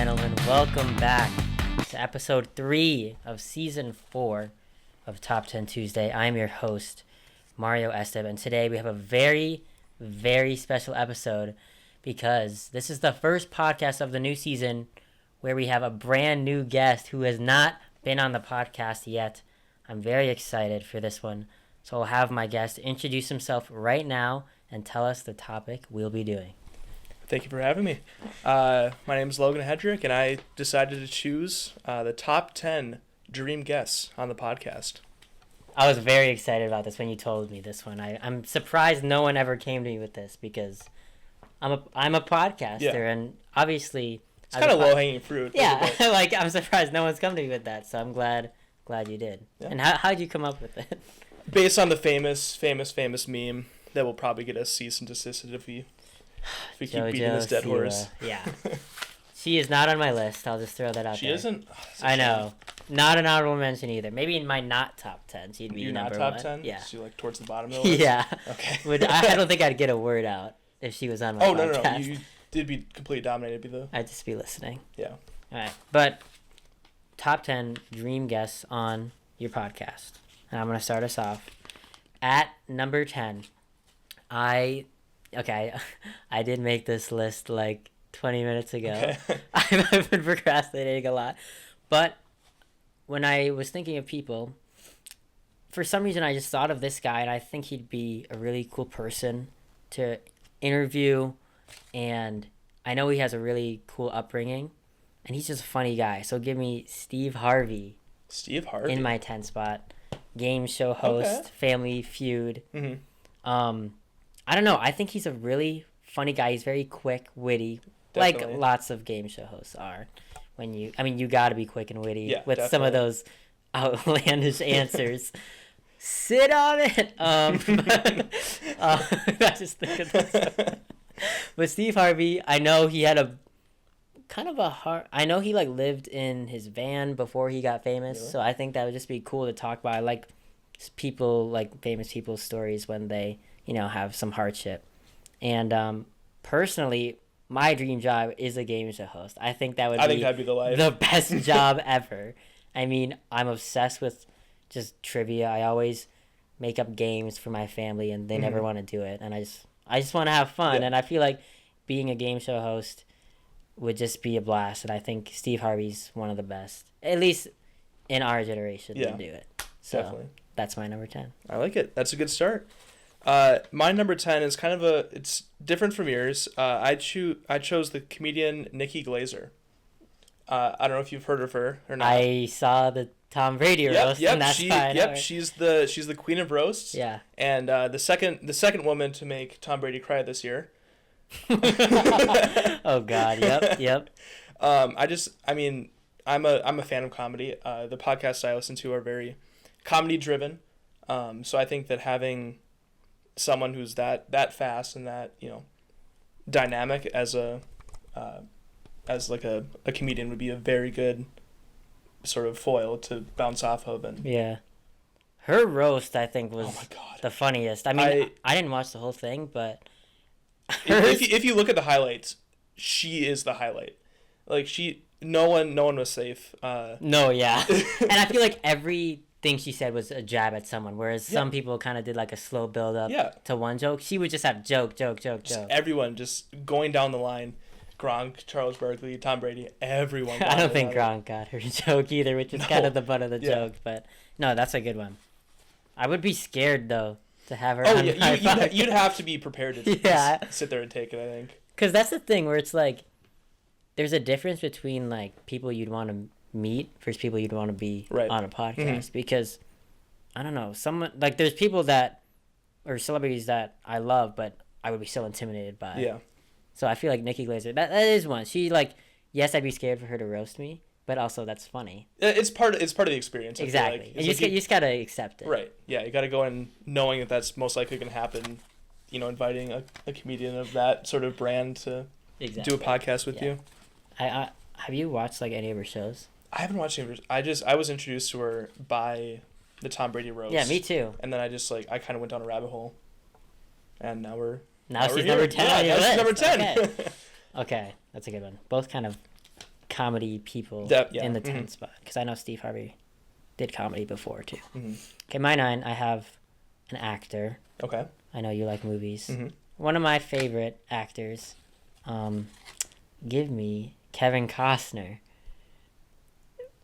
gentlemen, welcome back to episode 3 of season 4 of Top 10 Tuesday. I'm your host, Mario Esteb, and today we have a very, very special episode because this is the first podcast of the new season where we have a brand new guest who has not been on the podcast yet. I'm very excited for this one, so I'll have my guest introduce himself right now and tell us the topic we'll be doing. Thank you for having me. My name is Logan Headrick, and I decided to choose the top 10 dream guests on the podcast. I was very excited about this when you told me this one. I'm surprised no one ever came to me with this because I'm a podcaster, and obviously it's kind of low-hanging fruit. Yeah, like I'm surprised no one's come to me with that, so I'm glad you did. Yeah. And how'd you come up with it? Based on the famous meme that will probably get us cease and desist if we keep beating this dead horse. Yeah. She is not on my list. I'll just throw that out there. She isn't? I know. Not an honorable mention either. Maybe in my not top 10. She'd be number 1. You're not top 10? Yeah. So you're like towards the bottom of the list? Yeah. Okay. I don't think I'd get a word out if she was on my podcast. No. You did be completely dominated, though. I'd just be listening. Yeah. All right. But top 10 dream guests on your podcast. And I'm going to start us off. At number 10, I did make this list like 20 minutes ago. Okay. I've been procrastinating a lot. But when I was thinking of people, for some reason I just thought of this guy, and I think he'd be a really cool person to interview. And I know he has a really cool upbringing, and he's just a funny guy. So give me Steve Harvey. Steve Harvey? In my 10 spot. Game show host, okay. Family Feud. Mm-hmm. I don't know. I think he's a really funny guy. He's very quick, witty, Definitely. like lots of game show hosts are. You got to be quick and witty with definitely. some of those outlandish answers. Sit on it. I just think of this. But Steve Harvey, I know he had a kind of a hard. I know he lived in his van before he got famous, really? So I think that would just be cool to talk about. I like people, famous people's stories when they have some hardship. And personally, my dream job is a game show host. I think that'd be the life. The best job ever. I mean, I'm obsessed with just trivia. I always make up games for my family, and they never want to do it. And I just want to have fun. Yeah. And I feel like being a game show host would just be a blast. And I think Steve Harvey's one of the best, at least in our generation, to do it. So definitely. That's my number 10. I like it. That's a good start. My number 10 is kind of it's different from yours. I chose the comedian Nikki Glazer. I don't know if you've heard of her or not. I saw the Tom Brady roast, and that's fine. Yep, she's the queen of roasts. Yeah. And the second woman to make Tom Brady cry this year. Oh God, yep. I'm a fan of comedy. The podcasts I listen to are very comedy driven. So I think that having someone who's that fast and that dynamic as a comedian would be a very good sort of foil to bounce off of. And yeah, her roast I think was the funniest. I mean, I didn't watch the whole thing, but if you look at the highlights, she is the highlight. No one was safe. No, yeah, and I feel like everything she said was a jab at someone, whereas some people kind of did a slow build up to one joke. She would just have joke. Everyone just going down the line. Gronk, Charles Barkley, Tom Brady, everyone. I don't think Gronk got her joke either, which is kind of the butt of the joke. But no, that's a good one. I would be scared though to have her. Oh yeah, you'd have to be prepared to sit there and take it. I think. Because that's the thing where it's there's a difference between people you'd want to meet versus people you'd want to be on a podcast. Mm-hmm. Because I don't know, someone there's people or celebrities that I love, but I would be so intimidated by. Yeah. So I feel like Nikki Glazer, that is one. She yes, I'd be scared for her to roast me, but also that's funny. It's part of the experience. Exactly. And you just gotta accept it. Right. Yeah, you gotta go in knowing that that's most likely gonna happen. Inviting a comedian of that sort of brand to do a podcast with you. Have you watched any of her shows? I haven't watched any of her. I was introduced to her by the Tom Brady roast. Yeah, me too. And then I just I kind of went down a rabbit hole, and now she's number 10 on your list. She's number 10. Okay, that's a good one. Both kind of comedy people in the 10th spot, because I know Steve Harvey did comedy before too. Okay, my 9, I have an actor. Okay. I know you like movies. One of my favorite actors. Give me Kevin Costner.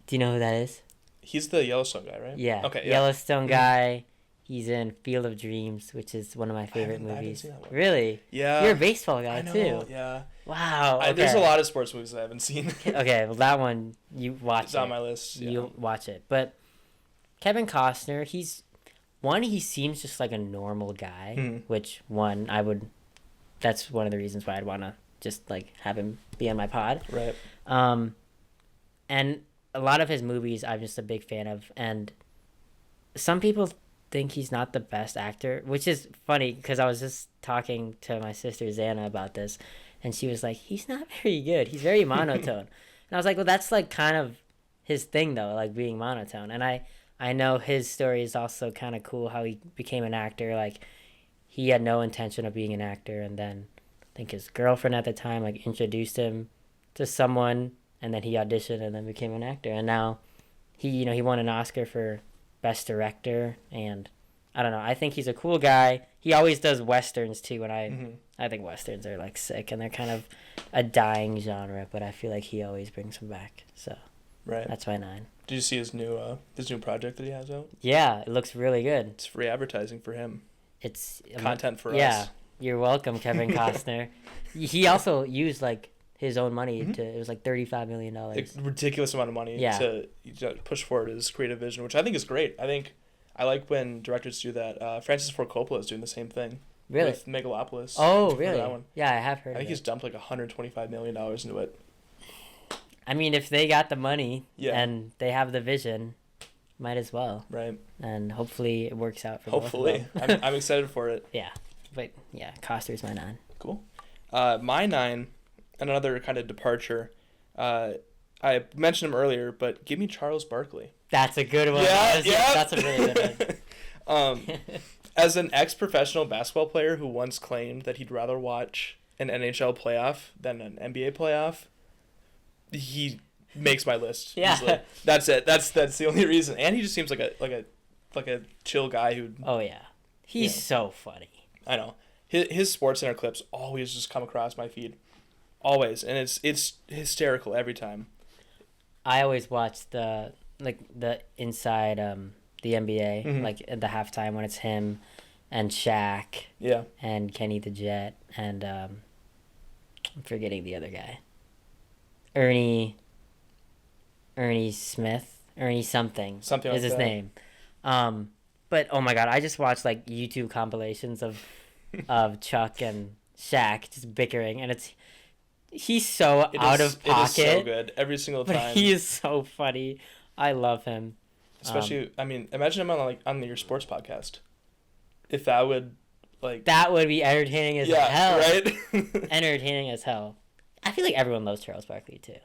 Do you know who that is? He's the Yellowstone guy, right? Yeah. Okay. Yeah. Yellowstone guy. He's in Field of Dreams, which is one of my favorite movies. I haven't seen that one. Really? Yeah. You're a baseball guy I know, too. Yeah. Wow. Okay. There's a lot of sports movies I haven't seen. Okay, well that one you watch. It's on my list. Yeah. You'll watch it, but Kevin Costner, he seems just like a normal guy, which that's one of the reasons why I'd want to just like have him be on my pod. Right. And a lot of his movies I'm just a big fan of, and some people think he's not the best actor, which is funny because I was just talking to my sister Xana about this, and she was like, he's not very good, he's very monotone. And I was like, well, that's like kind of his thing though, like being monotone. And I know his story is also kind of cool, how he became an actor. Like he had no intention of being an actor, and then I think his girlfriend at the time like introduced him to someone, and then he auditioned and then became an actor. And now he won an Oscar for Best Director, and I don't know, I think he's a cool guy. He always does westerns too, and I think westerns are like sick, and they're kind of a dying genre, but I feel like he always brings them back. So right, that's my 9. Did you see his new project that he has out? Yeah, it looks really good. It's free advertising for him. It's content for us. Yeah, you're welcome, Kevin Costner. He also used like his own money it was like $35 million. A ridiculous amount of money to push forward his creative vision, which I think is great. I like when directors do that. Francis Ford Coppola is doing the same thing. Really? With Megalopolis. Oh, really? That one. Yeah, I have heard I think he's dumped like $125 million into it. I mean, if they got the money and they have the vision, might as well. Right. And hopefully it works out for hopefully. both of them. I'm excited for it. Yeah. But yeah, Costner's my 9. Cool. My 9, another kind of departure. I mentioned him earlier, but give me Charles Barkley. That's a good one. That's a really good one. As an ex-professional basketball player who once claimed that he'd rather watch an NHL playoff than an NBA playoff, he makes my list. Yeah. Easily. That's it. That's the only reason. And he just seems like a chill guy who. Oh yeah, he's so funny. I know. His Sports Center clips always just come across my feed, always, and it's hysterical every time. I always watch the inside the NBA like at the halftime when it's him and Shaq. Yeah. And Kenny the Jet and I'm forgetting the other guy. Ernie Smith. Ernie something. Something is like his that. name. But oh my god, I just watched like YouTube compilations of Chuck and Shaq just bickering, and he's so out of pocket. It is so good every single time. But he is so funny. I love him. Especially, I mean, imagine him on your sports podcast. If that would that would be entertaining as hell. Right? Entertaining as hell. I feel like everyone loves Charles Barkley too.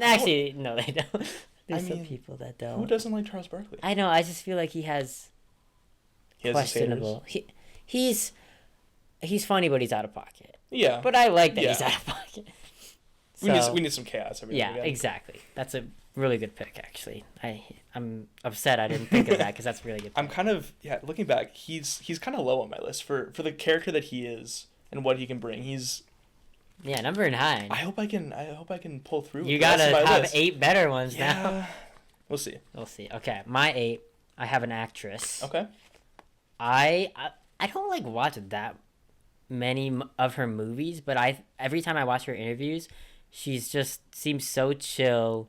Actually, no, they don't. There's some people that don't. Who doesn't like Charles Barkley? I know. I just feel like he has questionable. He's funny, but he's out of pocket. Yeah. But I like that he's out of pocket. We need some chaos every now and again. Exactly. That's a really good pick, actually. I'm upset I didn't think of that because that's a really good pick. I'm kind of looking back. He's kind of low on my list for the character that he is and what he can bring. He's number 9. I hope I can pull through. You gotta have 8 better ones now. We'll see. Okay, my 8. I have an actress. Okay. I don't watch that many of her movies, but every time I watch her interviews, she's just seems so chill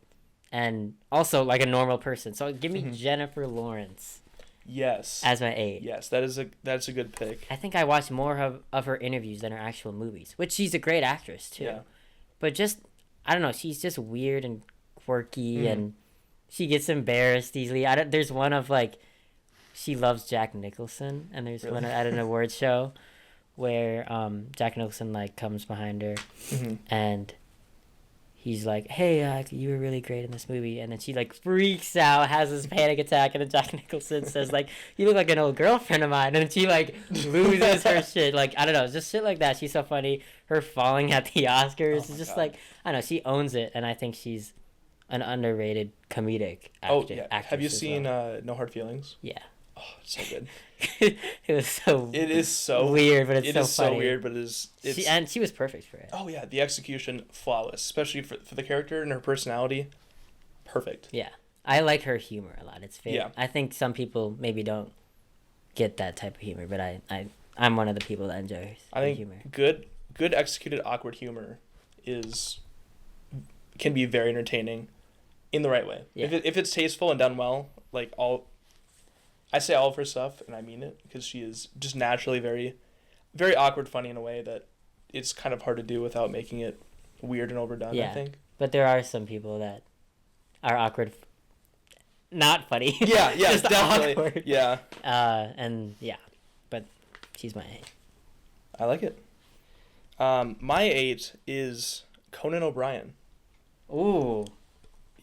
and also like a normal person. So give me Jennifer Lawrence. Yes. As my 8. Yes, that's a good pick. I think I watched more of her interviews than her actual movies, which she's a great actress too. Yeah. But just I don't know, she's just weird and quirky and she gets embarrassed easily. There's one of she loves Jack Nicholson, and there's one at an award show where Jack Nicholson comes behind her and he's like, hey, you were really great in this movie. And then she, like, freaks out, has this panic attack. And then Jack Nicholson says, like, you look like an old girlfriend of mine. And then she, like, loses her shit. Like, I don't know, just shit like that. She's so funny. Her falling at the Oscars is just, God. Like, I don't know, she owns it. And I think she's an underrated comedic actress. Have you seen No Hard Feelings? Yeah. Oh, it's so good. It is so weird, but it's so funny. It is so weird, but it's and she was perfect for it. Oh yeah, the execution flawless, especially for the character and her personality, perfect. Yeah, I like her humor a lot. It's very. Yeah. I think some people maybe don't get that type of humor, but I'm one of the people that enjoys humor. Good executed awkward humor can be very entertaining, in the right way. Yeah. If it's tasteful and done well, like I say all of her stuff, and I mean it, because she is just naturally very, very awkward funny in a way that it's kind of hard to do without making it weird and overdone, I think. But there are some people that are awkward, not funny. Yeah, just definitely. Awkward. Yeah. But she's my 8. I like it. My 8 is Conan O'Brien. Ooh.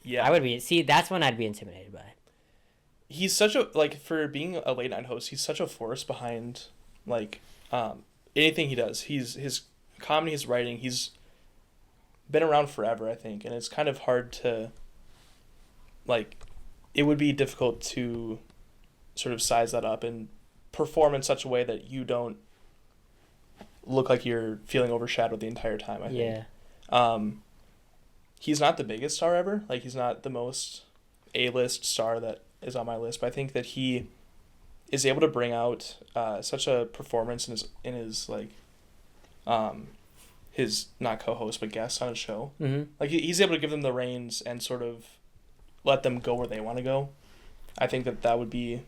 Yeah. That's one I'd be intimidated by. He's such a, like, for being a late night host, he's such a force behind, like, anything he does. His comedy, his writing, he's been around forever, I think, and it's kind of hard to, like, it would be difficult to sort of size that up and perform in such a way that you don't look like you're feeling overshadowed the entire time, I think. Yeah. He's not the biggest star ever. Like, he's not the most A-list star that is on my list, but I think that he is able to bring out such a performance in his like his not co-host but guest on his show. Mm-hmm. Like he's able to give them the reins and sort of let them go where they want to go. I think that would be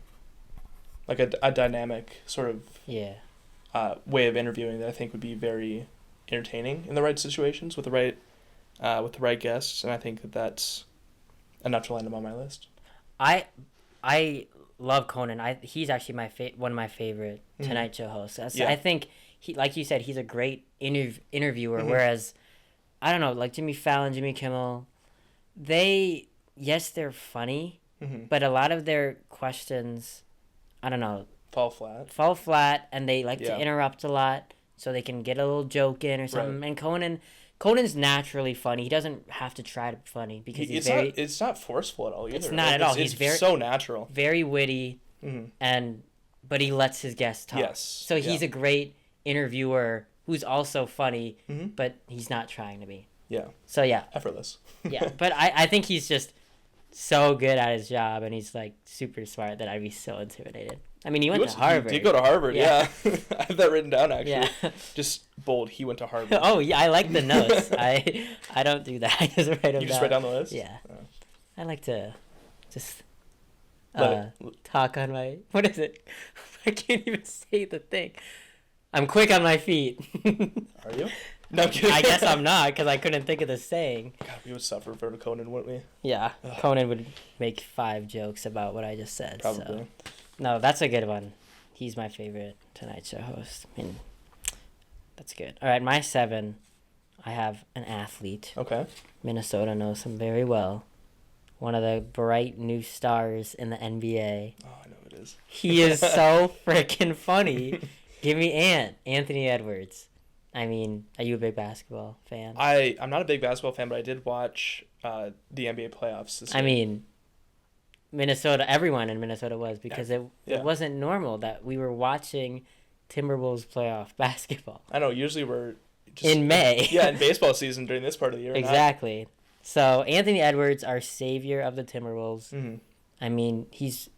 like a dynamic sort of way of interviewing that I think would be very entertaining in the right situations with the right guests, and I think that's enough to land him on my list. I love Conan. He's actually one of my favorite Tonight Show hosts. I think he, like you said, he's a great interviewer. Mm-hmm. Whereas, I don't know, like Jimmy Fallon, Jimmy Kimmel, they're funny, but a lot of their questions, I don't know, fall flat, and they like to interrupt a lot so they can get a little joke in or something. Right. And Conan's naturally funny. He doesn't have to try to be funny because it's not forceful at all either. It's not at all. He's very so natural, very witty, but he lets his guests talk. Yes. So he's a great interviewer who's also funny, but he's not trying to be. Yeah. So yeah. Effortless. Yeah, but I think he's just so good at his job, and he's like super smart that I'd be so intimidated. I mean, he went to Harvard. He did go to Harvard, yeah. I have that written down, actually. Yeah. Just bold, he went to Harvard. Oh, yeah, I like the notes. I don't do that. I just write them down. You just write down the list? Yeah. Oh. I like to just talk on my... What is it? I can't even say the thing. I'm quick on my feet. Are you? No, I'm kidding. I guess I'm not, because I couldn't think of the saying. God, we would suffer in front of Conan, wouldn't we? Yeah. Ugh. Conan would make 5 jokes about what I just said. Probably. So. No, that's a good one. He's my favorite Tonight Show host. I mean, that's good. All right, my 7, I have an athlete. Okay. Minnesota knows him very well. One of the bright new stars in the NBA. Oh, I know it is. He is so freaking funny. Give me Anthony Edwards. I mean, are you a big basketball fan? I'm not a big basketball fan, but I did watch the NBA playoffs this year. I mean, everyone in Minnesota was, because it wasn't normal that we were watching Timberwolves playoff basketball. I know, usually we're just... In May. Yeah, in baseball season during this part of the year. Exactly. So, Anthony Edwards, our savior of the Timberwolves. Mm-hmm. I mean, he's,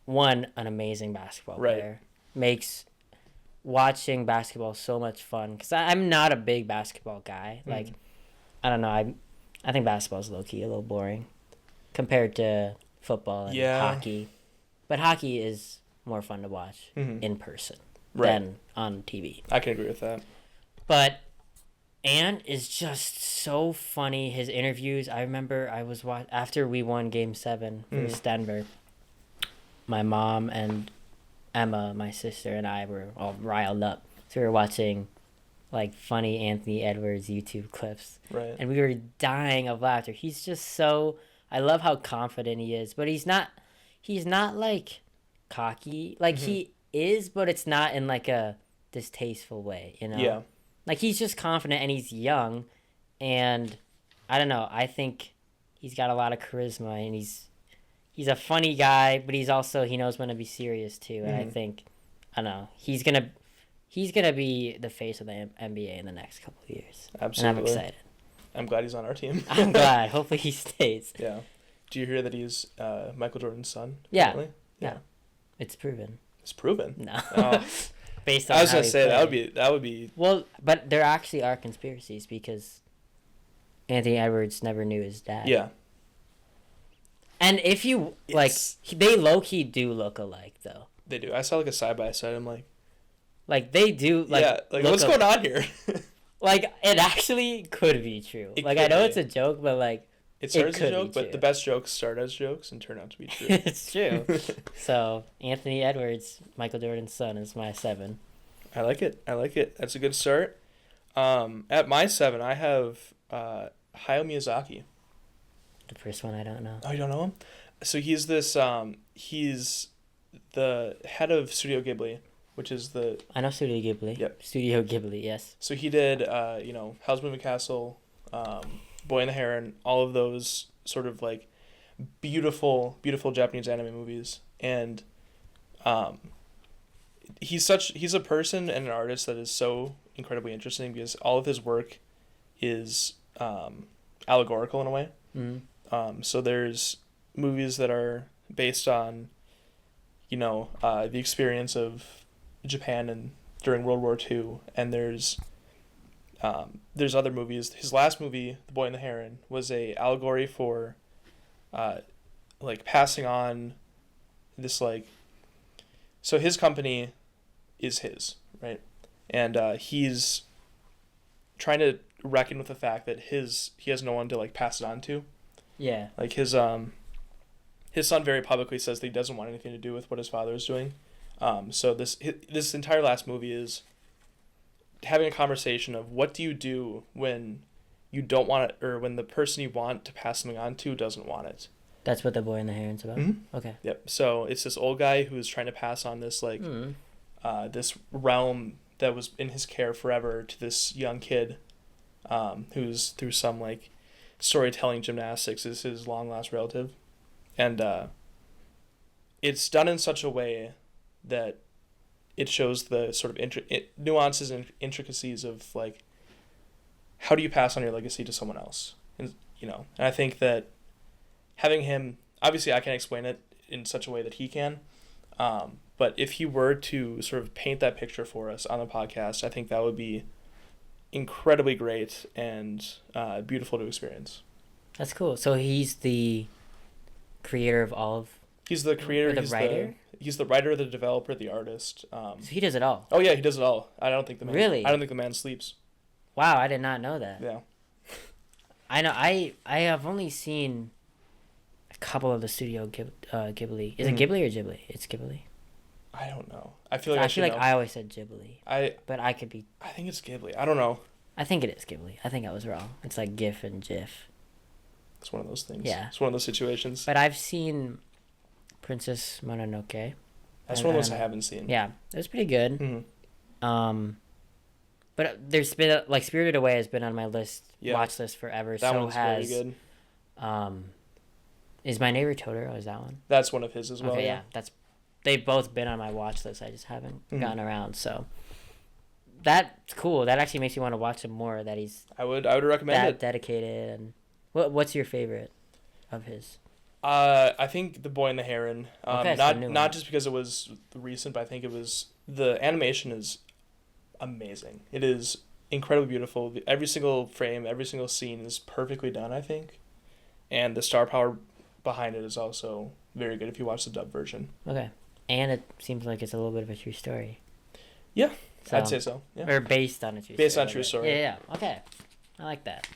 an amazing basketball player. Makes watching basketball so much fun, because I'm not a big basketball guy. Like, I don't know, I think basketball's low-key a little boring compared to football and hockey. But hockey is more fun to watch in person than on TV. I can agree with that. But Ant is just so funny. His interviews, I remember after we won Game 7 versus Denver, my mom and Emma, my sister, and I were all riled up. So we were watching like funny Anthony Edwards YouTube clips, Right. and we were dying of laughter. He's just so. I love how confident he is, but he's not. He's not like cocky. Like he is, but it's not in like a distasteful way. You know. Yeah. Like he's just confident and he's young, and I don't know. I think he's got a lot of charisma and he's a funny guy, but he knows when to be serious too. And I think I don't know. He's gonna be the face of the NBA in the next couple of years. Absolutely. And I'm excited. I'm glad he's on our team. I'm glad. Hopefully he stays. Yeah. Do you hear that he's Michael Jordan's son? Yeah. Apparently? Yeah. It's proven. It's proven. No. Oh. Based on I was how gonna he say played. that would be. Well, but there actually are conspiracies because Anthony Edwards never knew his dad. Yeah. And if you like, they low key do look alike though. They do. I saw like a side by side. I'm like they do. Like, yeah. Like what's going on here? Like it actually could be true. It Like I could know be. it's a joke, but like It starts as a could joke, be but the true. best jokes start as jokes and turn out to be true. It's true. So Anthony Edwards, Michael Jordan's son, is my 7. I like it. That's a good start. At my 7, I have Hayao Miyazaki. The first one I don't know. Oh, you don't know him? So he's this. He's the head of Studio Ghibli, which is the. I know Studio Ghibli. Yep. Studio Ghibli, yes. So he did, Howl's Moving Castle, Boy and the Heron, all of those sort of like beautiful, beautiful Japanese anime movies, and he's a person and an artist that is so incredibly interesting because all of his work is allegorical in a way. Mm-hmm. So there's movies that are based on, the experience of Japan and during World War II, and there's other movies. His last movie, The Boy and the Heron, was a allegory for, like passing on this like. So his company is his, right, and he's trying to reckon with the fact that he has no one to like pass it on to. Yeah. Like his son very publicly says that he doesn't want anything to do with what his father is doing. So this entire last movie is having a conversation of what do you do when you don't want it, or when the person you want to pass something on to doesn't want it. That's what The Boy and the Heron's about? Mm-hmm. Okay. Yep. So it's this old guy who is trying to pass on this like this realm that was in his care forever to this young kid who's through some like storytelling gymnastics is his long lost relative. And it's done in such a way that it shows the sort of nuances and intricacies of like how do you pass on your legacy to someone else, and I think that having him, obviously I can't explain it in such a way that he can, but if he were to sort of paint that picture for us on the podcast, I think that would be incredibly great and beautiful to experience. That's cool. So he's the creator of all of... He's the creator. Or the writer? He's the writer, the developer, the artist. So he does it all? Oh yeah, he does it all. I don't think the man. Really? I don't think the man sleeps. Wow, I did not know that. Yeah. I know. I have only seen a couple of the Studio Ghibli. Is it Ghibli or Ghibli? It's Ghibli. I don't know. I feel like I I always said Ghibli. But I could be... I think it's Ghibli. I don't know. I think it is Ghibli. I think I was wrong. It's like GIF and GIF. It's one of those things. Yeah. It's one of those situations. But I've seen Princess Mononoke. That's one of those I haven't seen. Yeah, it was pretty good. Mm-hmm. But there's been like Spirited Away has been on my Yeah. watch list forever. That so one's has very good. Is My Neighbor Totoro? Is that one? That's one of his as well. Okay, yeah. They've both been on my watch list. I just haven't gotten around. So that's cool. That actually makes me want to watch him more. That he's I would recommend it. dedicated. And what's your favorite of his? I think The Boy and the Heron. Okay, not just because it was recent, but I think it was the animation is amazing. It is incredibly beautiful. Every single frame, every single scene is perfectly done, I think. And the star power behind it is also very good if you watch the dub version. Okay. And it seems like it's a little bit of a true story. Yeah, So, I'd say so. Yeah. Or based on a true story. Based on a true story. Yeah. Okay. I like that.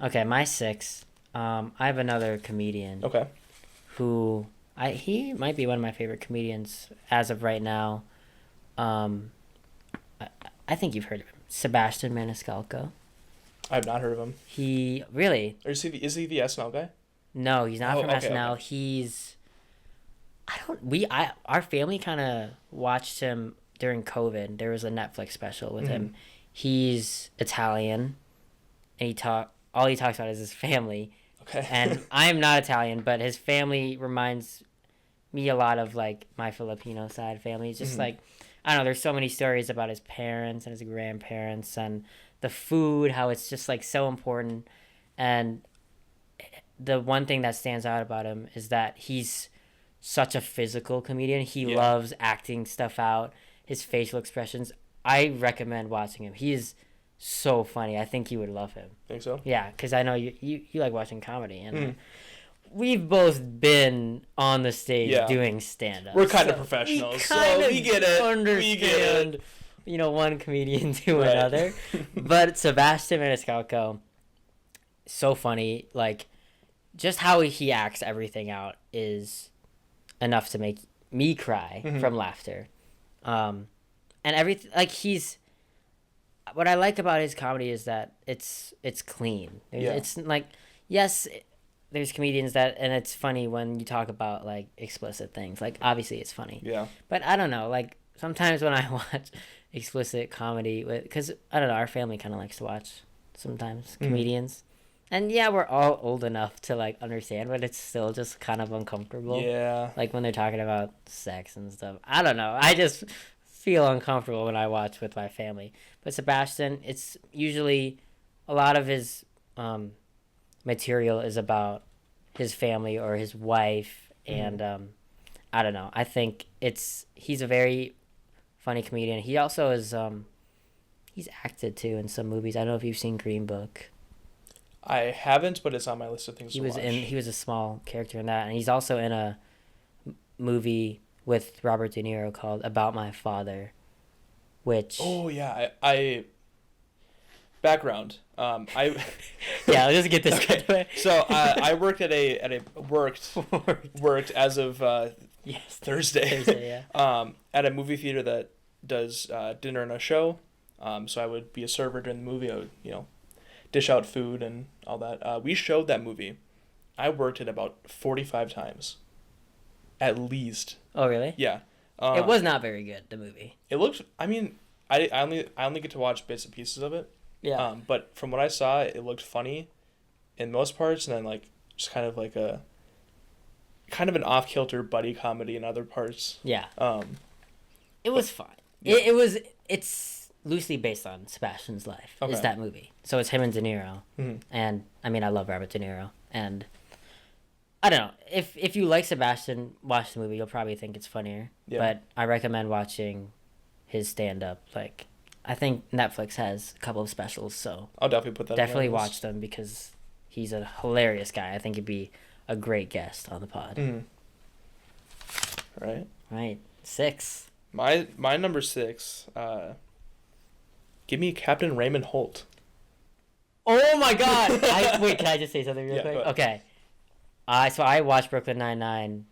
Okay, my 6. I have another comedian. Okay. Who he might be one of my favorite comedians as of right now. I think you've heard of him. Sebastian Maniscalco. I've not heard of him. He really? Or is he the SNL guy? No, he's not from okay, SNL. okay. He's our family kind of watched him during COVID. There was a Netflix special with him. He's Italian, and all he talks about is his family. Okay. And I'm not Italian, but his family reminds me a lot of like my Filipino side family. It's just like, I don't know, there's so many stories about his parents and his grandparents and the food, how it's just like so important. And the one thing that stands out about him is that he's such a physical comedian. He loves acting stuff out, his facial expressions. I recommend watching him. He is so funny. I think you would love him. Think so? Yeah, because I know you like watching comedy, and we've both been on the stage doing stand-up. We're kind of professionals, so we get it. Understand, one comedian to another. But Sebastian Maniscalco, so funny. Like, just how he acts everything out is enough to make me cry from laughter. And everything, like, what I like about his comedy is that it's clean. It's like, yes, there's comedians and it's funny when you talk about like explicit things. Like, obviously it's funny. Yeah. But I don't know, like sometimes when I watch explicit comedy, because I don't know, our family kind of likes to watch sometimes comedians. And yeah, we're all old enough to like understand, but it's still just kind of uncomfortable. Yeah. Like when they're talking about sex and stuff. I don't know. I just feel uncomfortable when I watch with my family. But Sebastian, it's usually a lot of his material is about his family or his wife, and I don't know. I think he's a very funny comedian. He also is he's acted too in some movies. I don't know if you've seen Green Book. I haven't, but it's on my list of things to watch. He was a small character in that, and he's also in a movie with Robert De Niro called About My Father, which... Oh, yeah. I background. I yeah, let's just get this okay. away. So I worked worked as of Thursday. Yeah. At a movie theater that does dinner and a show. So I would be a server during the movie. I would, dish out food and all that. We showed that movie. I worked it about 45 times, at least. Oh, really? Yeah. It was not very good, the movie. It looked. I mean, I only get to watch bits and pieces of it. Yeah. But from what I saw, it looked funny, in most parts, and then like just kind of an off kilter buddy comedy in other parts. Yeah. It was fine. Yeah. It's loosely based on Sebastian's life. Okay. Is that movie? So it's him and De Niro, Mm-hmm. and I mean I love Robert De Niro, and I don't know if you like Sebastian, watch the movie. You'll probably think it's funnier. Yeah. But I recommend watching his stand up. Like, I think Netflix has a couple of specials, so I'll definitely put that. definitely on my watch list. them because he's a hilarious guy. I think he'd be a great guest on the pod. Mm-hmm. Right. Right, 6. My number 6. Give me Captain Raymond Holt. Oh my God! Wait, can I just say something real quick? Okay. So I watched Brooklyn Nine-Nine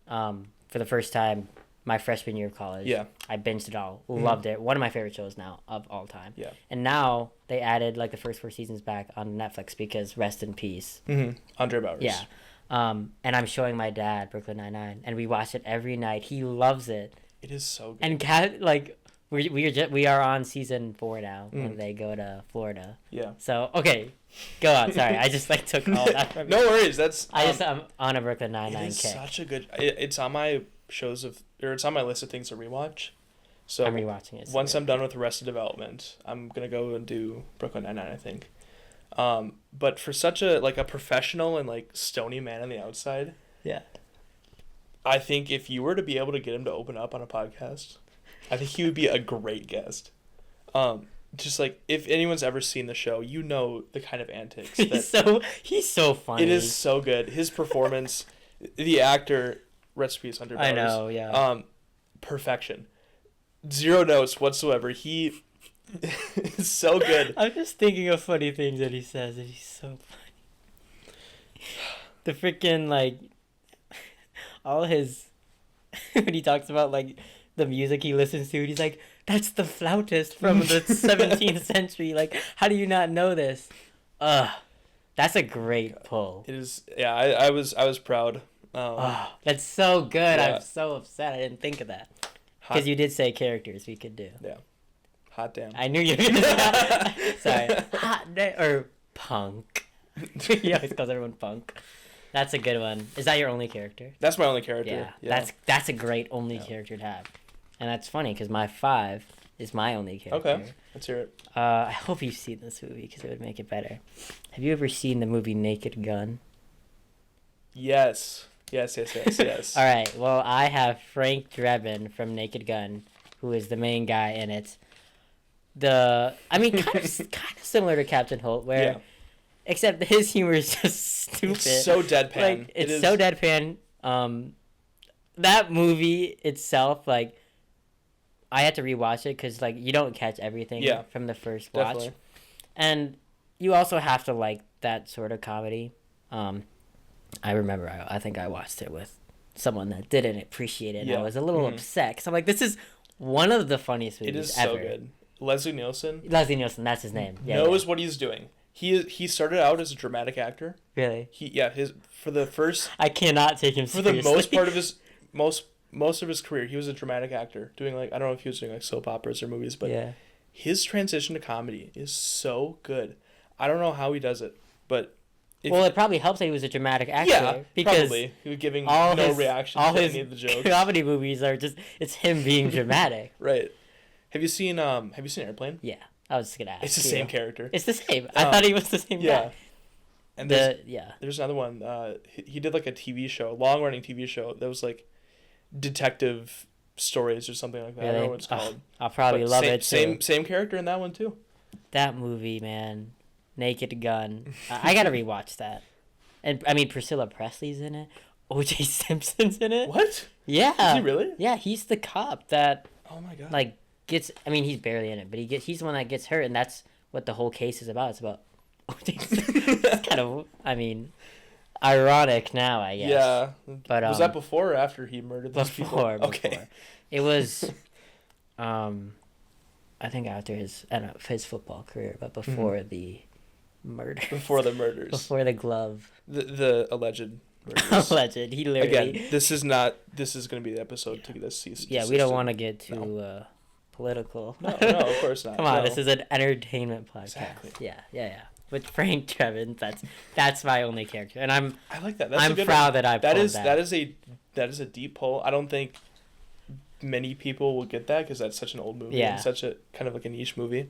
for the first time my freshman year of college. Yeah. I binged it all. Loved it. One of my favorite shows now of all time. Yeah. And now they added like the first 4 seasons back on Netflix because rest in peace. Mm-hmm. Andre Bowers. Yeah. And I'm showing my dad Brooklyn Nine-Nine, and we watch it every night. He loves it. It is so good. And we are on season 4 now when they go to Florida. Yeah. So okay, go on. Sorry, I just took all that from you. No worries. That's. I'm on a Brooklyn Nine-Nine It is kick. such a good. It's on my it's on my list of things to rewatch. So I'm rewatching it. Once I'm done with Arrested Development, I'm gonna go and do Brooklyn Nine-Nine, I think. But for such a professional and stony man on the outside, yeah, I think if you were to be able to get him to open up on a podcast, I think he would be a great guest. Just if anyone's ever seen the show, the kind of antics. He's so funny. It is so good. His performance, the actor, rest in peace, Hunter Bowers. I know, yeah. Perfection. 0 notes whatsoever. He is so good. I'm just thinking of funny things that he says, and he's so funny. The freaking all his when he talks about the music he listens to, and he's like, That's the flautist from the 17th century. Like, how do you not know this? That's a great pull. It is. Yeah, I was proud. That's so good. Yeah. I'm so upset I didn't think of that. Because you did say characters we could do. Yeah. Hot damn. I knew you were going to say that. Sorry. Hot damn. Or punk. He always calls everyone punk. That's a good one. Is that your only character? That's my only character. Yeah. That's a great only character to have. And that's funny because my 5 is my only character. Okay. Let's hear it. I hope you've seen this movie because it would make it better. Have you ever seen the movie Naked Gun? Yes. All right. Well, I have Frank Drebin from Naked Gun, who is the main guy in it. Kind of similar to Captain Holt, where except his humor is just stupid. It's so deadpan. Like it's so deadpan. That movie itself, like, I had to rewatch it because like you don't catch everything from the first watch, definitely. And you also have to like that sort of comedy. I remember I think I watched it with someone that didn't appreciate it, and I was a little upset because I'm like, this is one of the funniest movies ever. It is so good. Leslie Nielsen, that's his name. Knows what he's doing. He started out as a dramatic actor. Really? For the first. I cannot take him seriously. For the most part of his most of his career, he was a dramatic actor doing like, I don't know if he was doing like soap operas or movies, but his transition to comedy is so good. I don't know how he does it, but. It probably helps that he was a dramatic actor. Yeah, because probably. He was giving no reaction to any of the jokes. Comedy movies are just, it's him being dramatic. Right. Have you seen Airplane? Yeah. I was just going to ask. It's the same character. It's the same. I thought he was the same guy. And there's another one. He did like a TV show, long-running TV show that was like detective stories or something like that. Really? I don't know what it's called. I'll probably love it too. Same character in that one too. That movie, man. Naked Gun. I gotta rewatch that. And I mean, Priscilla Presley's in it. O.J. Simpson's in it. What? Yeah. Is he really? Yeah, he's the cop that. Oh my god. Like gets. I mean, he's barely in it, but he's the one that gets hurt, and that's what the whole case is about. It's about O.J. It's kind of. I mean, ironic now, I guess. Yeah. But was that before or after he murdered those people? Okay. It was. I think after his football career, but before the murders. Before the murders. Before the glove. The alleged murders. Alleged. He literally. Again, this is going to be the episode to this season. Yeah, we don't want to get too political. No, of course not. Come on, this is an entertainment podcast. Exactly. Yeah. With Frank Drebin, that's my only character, and I like that. That's I'm proud that I pulled that. That is a deep pull. I don't think many people will get that because that's such an old movie and such a kind of like a niche movie.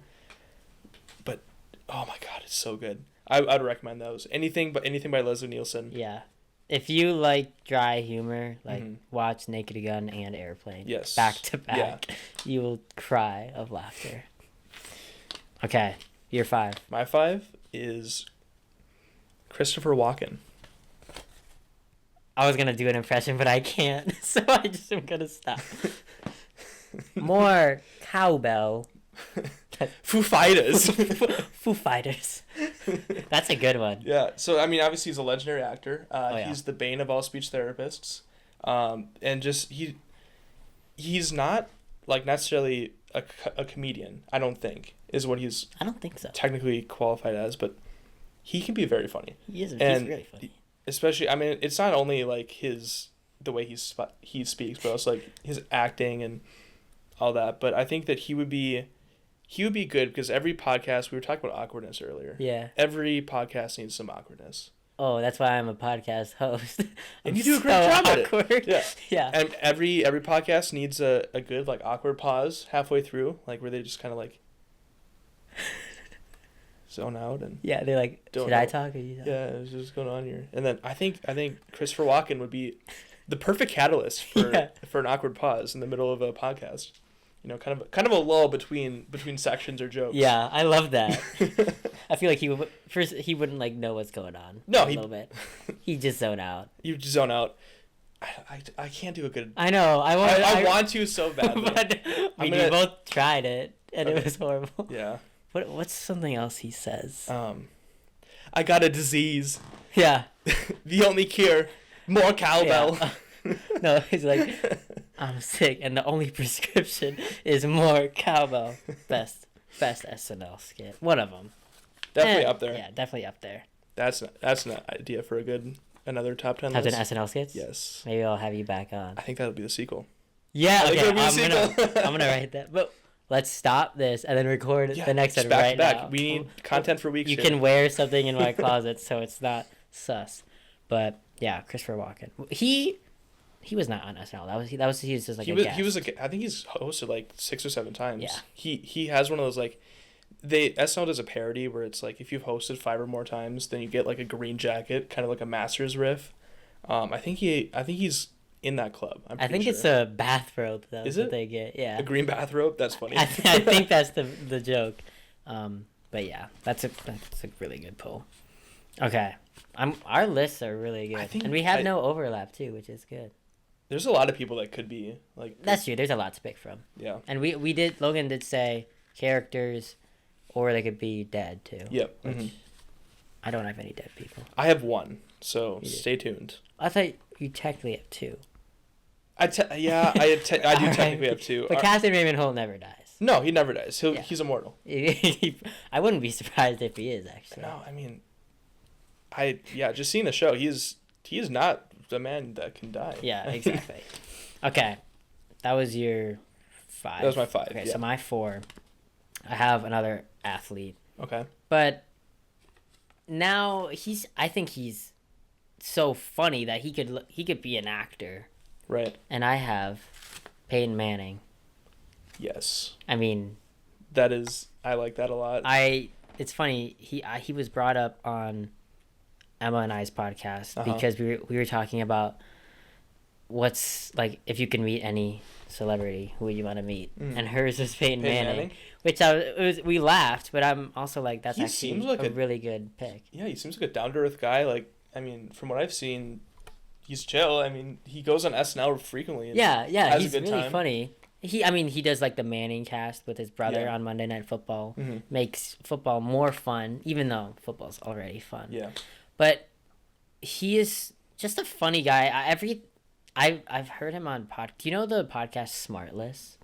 But oh my god, it's so good. I'd recommend those. Anything by Leslie Nielsen. Yeah. If you like dry humor, like watch Naked Gun and Airplane. Yes. Back to back. Yeah. You will cry of laughter. Okay. Your 5. My 5 is Christopher Walken. I was going to do an impression, but I can't. So I just am going to stop. More cowbell. Foo Fighters. Foo Fighters. That's a good one. Yeah. So, I mean, obviously he's a legendary actor. Yeah. He's the bane of all speech therapists. And just, he's not, like, necessarily a comedian, I don't think, is what he's... I don't think so. Technically qualified as, but he can be very funny. He's really funny. Especially, I mean, it's not only, like, the way he speaks, but also, like, his acting and all that. But I think that he would be good because every podcast, we were talking about awkwardness earlier. Yeah. Every podcast needs some awkwardness. Oh, that's why I'm a podcast host. And you do a great job at it. Yeah. Yeah. And every podcast needs a good, like, awkward pause halfway through, like, where they just kind of, like, zone out and... Yeah, they're like, should I talk or you talk? Yeah, what's just going on here? And then I think Christopher Walken would be the perfect catalyst for an awkward pause in the middle of a podcast. You know, kind of a lull between sections or jokes. Yeah, I love that. I feel like he wouldn't like know what's going on. No, a little bit. He just zone out. You just zone out. I can't do a good. I know. I want to so badly. But we both tried it and it was horrible. Yeah. What's something else he says? I got a disease. Yeah. The only cure, more cowbell. Yeah. No, he's like, I'm sick, and the only prescription is more cowbell. Best SNL skit. One of them. Definitely up there. Yeah, definitely up there. That's an idea for another top 10 Top 10 list. SNL skits? Yes. Maybe I'll have you back on. I think that'll be the sequel. Yeah, I think okay, it'll be the sequel. I'm gonna write that. But let's stop this and then record the next one back right to back. now. We need content for weeks. You here. can wear something in my closet so it's not sus. But yeah, Christopher Walken. He was not on SNL. He was just like a guest. I think he's hosted like 6 or 7 times. Yeah. He has one of those like SNL does a parody where it's like if you've hosted 5 or more times, then you get like a green jacket, kind of like a master's riff. I think he's in that club. I think it's a bathrobe though. Is that it? they get? Yeah. A green bathrobe? That's funny. I think that's the joke. But yeah, that's a really good pull. Okay. Our lists are really good. And we have no overlap too, which is good. There's a lot of people that could be like. That's true. There's a lot to pick from. Yeah. And Logan did say characters, or they could be dead too. Yep. Which I don't have any dead people. I have one, so stay tuned. I thought you technically have 2. I do technically have 2. But Captain Raymond Hull never dies. No, he never dies. He's immortal. I wouldn't be surprised if he is actually. No, I mean, just seeing the show, he is not the man that can die. Yeah, exactly. Okay, that was your 5. That was my 5. Okay, yeah. so my 4, I have another athlete. Okay. But now I think he's so funny that he could be an actor. Right. And I have Peyton Manning. Yes. I mean, I like that a lot. It's funny, he was brought up on Emma and I's podcast because we were talking about what's like if you can meet any celebrity, who would you want to meet? And hers was Peyton Manning. Which we laughed, but I'm also like that's actually like a really good pick. Yeah, he seems like a down to earth guy. Like I mean, from what I've seen, he's chill. I mean, he goes on SNL frequently. And yeah, has he's a good really time. funny. He does like the Manning cast with his brother on Monday Night Football. Makes football more fun, even though football's already fun. Yeah. But he is just a funny guy. I've heard him on do you know the podcast Smartless?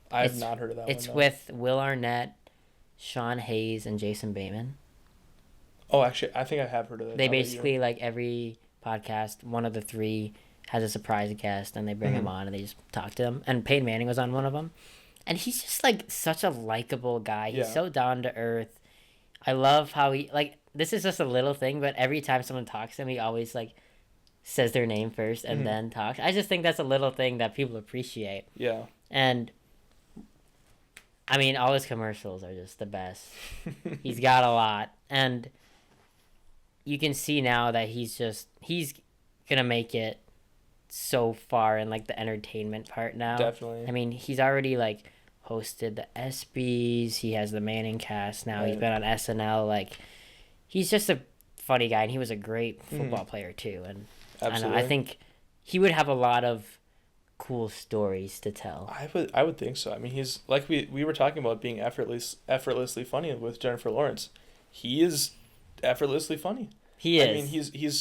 I've not heard of that. It's with Will Arnett, Sean Hayes, and Jason Bateman. Oh, actually, I think I have heard of that. They basically like every podcast, one of the 3 has a surprise guest, and they bring him on and they just talk to him. And Peyton Manning was on one of them, and he's just like such a likable guy. He's so down to earth. I love how he like. This is just a little thing, but every time someone talks to him, he always like says their name first and then talks. I just think that's a little thing that people appreciate. Yeah. And I mean, all his commercials are just the best. He's got a lot, and you can see now that he's gonna make it so far in like the entertainment part now. Definitely. I mean, he's already like hosted the ESPYs. He has the Manning cast now. Right. He's been on SNL. Like, he's just a funny guy, and he was a great football player too. And I think he would have a lot of cool stories to tell. I would think so. I mean, he's like we were talking about being effortlessly funny with Jennifer Lawrence. He is effortlessly funny. He is. I mean,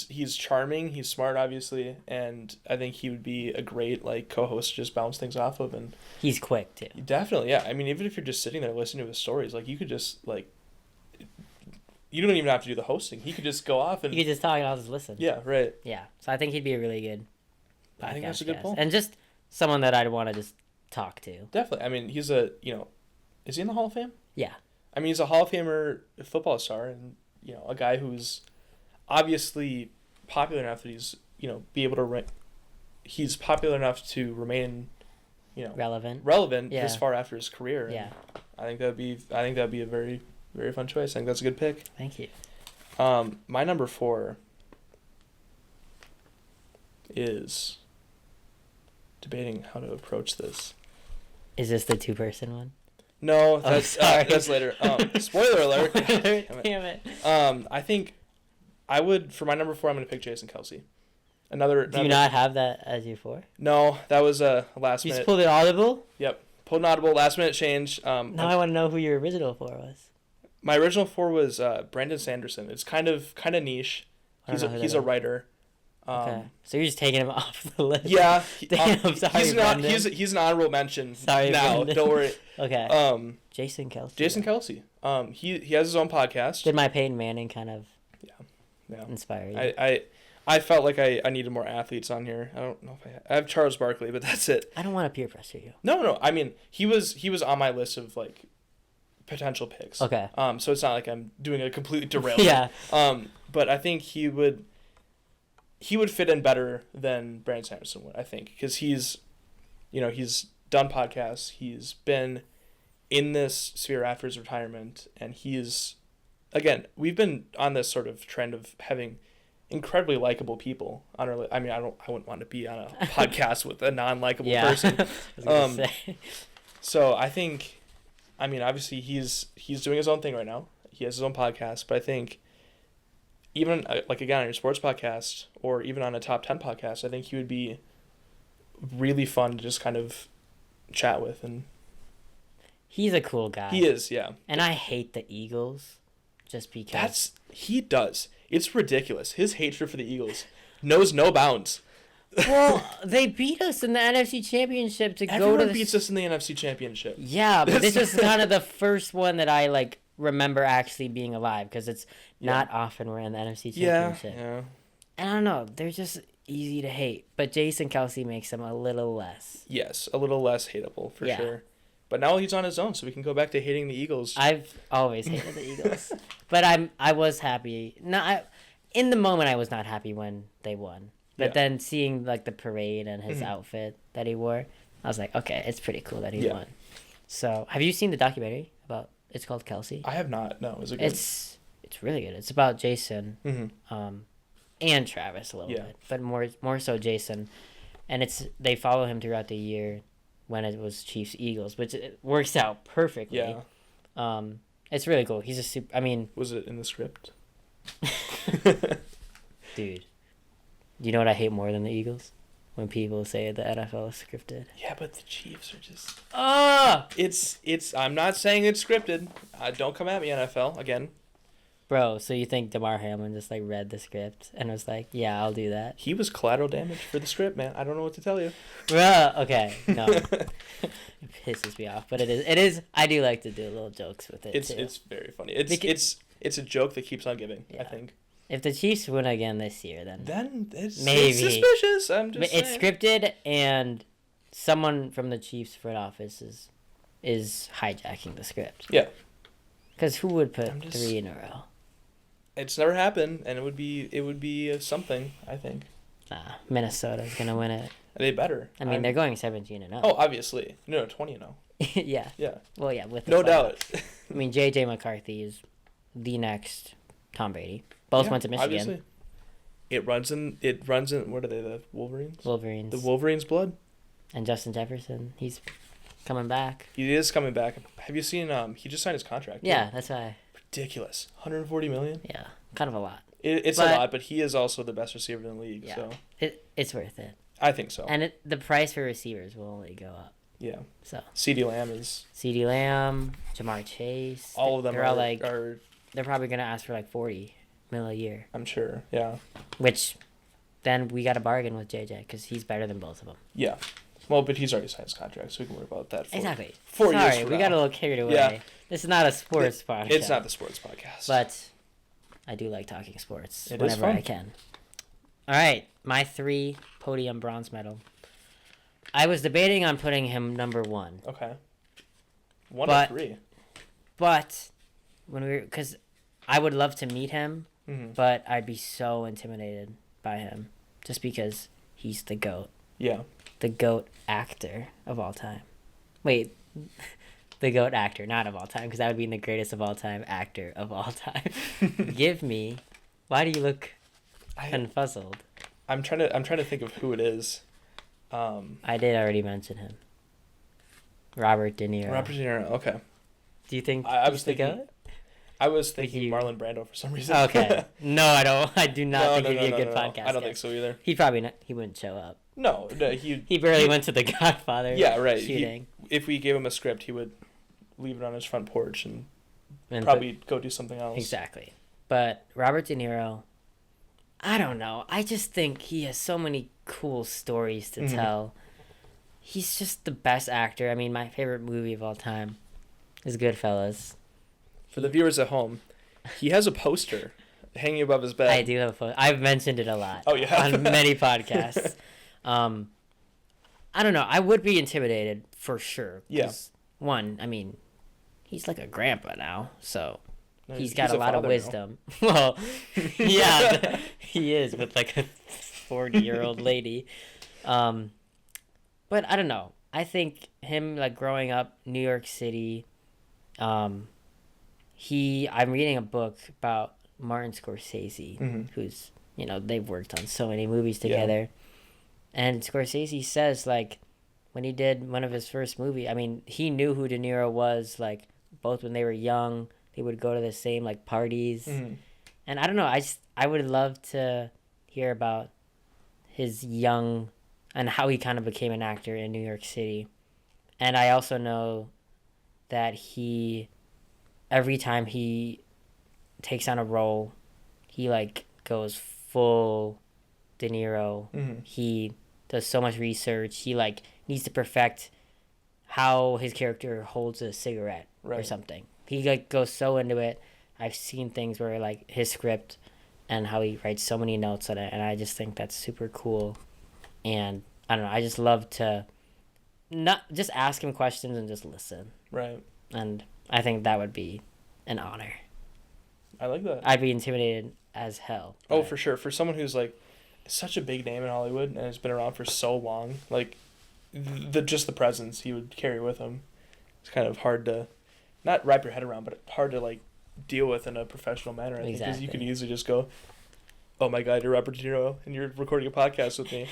he's charming. He's smart, obviously, and I think he would be a great like co-host to just bounce things off of. And he's quick too. Definitely, yeah. I mean, even if you're just sitting there listening to his stories, like you could just like. You don't even have to do the hosting. He could just go off and. You could just talk and I'll just listen. Yeah. Right. Yeah. So I think he'd be a really good. I think that's a good pull. And just someone that I'd want to just talk to. Definitely. I mean, he's is he in the Hall of Fame? Yeah. I mean, he's a Hall of Famer football star, and a guy who's obviously popular enough that he's he's popular enough to remain relevant this far after his career. Yeah. I think that'd be a very, very fun choice. I think that's a good pick. Thank you. My number 4 is debating how to approach this. Is this the 2-person one? No, that's later. Spoiler alert. Damn it. I think I would, for my number 4, I'm going to pick Jason Kelce. Another. Do you not have that as your 4? No, that was a last minute. You just pulled it audible? Yep. Pulled an audible, last minute change. Now I want to know who your original 4 was. My original 4 was Brandon Sanderson. It's kind of niche. He's a writer. Okay. So you're just taking him off the list. Yeah. Damn, sorry, he's an honorable mention. Sorry, now. Brendan. Don't worry. Okay. Jason Kelsey. Jason Kelsey. He has his own podcast. Did my Peyton Manning kind of Yeah. inspire you? I felt like I needed more athletes on here. I don't know if I have Charles Barkley, but that's it. I don't want to peer pressure you. No. I mean, he was on my list of like potential picks. Okay. So it's not like I'm doing a complete derailment. Yeah. But I think he would fit in better than Brandon Sanderson would, I think, because he's done podcasts. He's been in this sphere after his retirement, and again, we've been on this sort of trend of having incredibly likable people on our. I mean, I wouldn't want to be on a podcast with a non-likable person. I was gonna say. So I think, I mean, obviously he's doing his own thing right now. He has his own podcast, but I think even like again on your sports podcast or even on a top 10 podcast, I think he would be really fun to just kind of chat with. And He's a cool guy. he is, yeah. And I hate the Eagles just because. He does. It's ridiculous. His hatred for the Eagles knows no bounds. Well, they beat us in the NFC Championship to Everyone go to the... beats us in the NFC Championship. Yeah, but this was kind of the first one that I like remember actually being alive because it's not often we're in the NFC Championship. Yeah. And I don't know, they're just easy to hate. But Jason Kelsey makes them a little less. Yes, a little less hateable for sure. But now he's on his own, so we can go back to hating the Eagles. I've always hated the Eagles, but I was happy. In the moment, I was not happy when they won. But then seeing like the parade and his outfit that he wore, I was like, okay, it's pretty cool that he won. So, have you seen the documentary about? It's called Kelsey. I have not. No, is it good? It's really good. It's about Jason, and Travis a little bit, but more so Jason, and they follow him throughout the year when it was Chiefs Eagles, which it works out perfectly. Yeah. It's really cool. He's a super. I mean, was it in the script? Dude, you know what I hate more than the Eagles? When people say the NFL is scripted. Yeah, but the Chiefs are just. It's. I'm not saying it's scripted. Don't come at me, NFL again. Bro, so you think DeMar Hamlin just like read the script and was like, "Yeah, I'll do that." He was collateral damage for the script, man. I don't know what to tell you. Bro, okay, no, it pisses me off, but it is. I do like to do little jokes with it. It's very funny. It's a joke that keeps on giving. I think. If the Chiefs win again this year, then it's maybe suspicious. I'm just saying. It's scripted, and someone from the Chiefs front office is hijacking the script. Yeah. Because who would put 3 in a row? It's never happened, and it would be something. I think. Nah, Minnesota's gonna win it. They better. I mean, they're going 17-0. Oh, obviously. No, 20-0. Yeah. Yeah. Well, yeah, with the no doubt. I mean, J.J. McCarthy is the next Tom Brady. Both went to Michigan. Obviously. It runs in. What are they? The Wolverines. Wolverines. The Wolverines' blood. And Justin Jefferson, he's coming back. He is coming back. Have you seen? He just signed his contract. Yeah, that's why. Ridiculous. $140 million. Yeah, kind of a lot. It's a lot, but he is also the best receiver in the league. Yeah, so it's worth it. I think so. And the price for receivers will only go up. Yeah. So CeeDee Lamb is. CeeDee Lamb, Jamar Chase. All of them are like. Are, they're probably gonna ask for like $40 million a year. I'm sure. Yeah. Which, then we got a bargain with JJ because he's better than both of them. Yeah. Well, but he's already signed his contract, so we can worry about that. Exactly. 4 years Sorry, from we now. got a little carried away. Yeah. This is not a sports podcast. It's not the sports podcast. But I do like talking sports It whenever is fun. I can. All right, my 3 podium bronze medal. I was debating on putting him number 1. Okay. 1 or 3. But because I would love to meet him, Mm-hmm. but I'd be so intimidated by him just because he's the GOAT. Yeah. The GOAT actor of all time. Wait, the GOAT actor, not of all time, because that would be the greatest of all time actor of all time. Give me. Why do you look confuzzled? I'm trying to think of who it is. I did already mention him. Robert De Niro. Robert De Niro. Okay. Do you think I was he's the thinking. GOAT? I was thinking Marlon Brando for some reason. Okay. No, I don't. I do not think he'd be a good podcast. I don't think so either. He probably not, he wouldn't show up. No, he barely went to the Godfather. Yeah, right. Shooting. If we gave him a script, he would leave it on his front porch and probably go do something else. Exactly. But Robert De Niro, I don't know. I just think he has so many cool stories to tell. He's just the best actor. I mean, my favorite movie of all time is Goodfellas. For the viewers at home, he has a poster hanging above his bed. I do have a photo. I've mentioned it a lot. Oh, you have? On many podcasts. I don't know. I would be intimidated for sure. Yeah. One, I mean, he's like a grandpa now, so No, he's got a lot of father now. wisdom. Well, yeah, he is with like a 40-year-old lady. But I don't know. I think him like growing up New York City. I'm reading a book about Martin Scorsese, who's they've worked on so many movies together, and Scorsese says like when he did one of his first movie, I mean he knew who De Niro was like both when they were young. They would go to the same like parties, and I don't know. I would love to hear about his young and how he kind of became an actor in New York City. And I also know that every time he takes on a role, he like goes full De Niro. He does so much research. He like needs to perfect how his character holds a cigarette or something. He like goes so into it. I've seen things where like his script and how he writes so many notes on it, and I just think that's super cool. And I don't know, I just love to not just ask him questions and just listen. Right. And I think that would be an honor. I like that. I'd be intimidated as hell. Oh, for sure. For someone who's like such a big name in Hollywood and has been around for so long, like just the presence he would carry with him, it's kind of hard to not wrap your head around, but hard to like deal with in a professional manner. I think because you could easily just go, "Oh my God, you're Robert De Niro, and you're recording a podcast with me."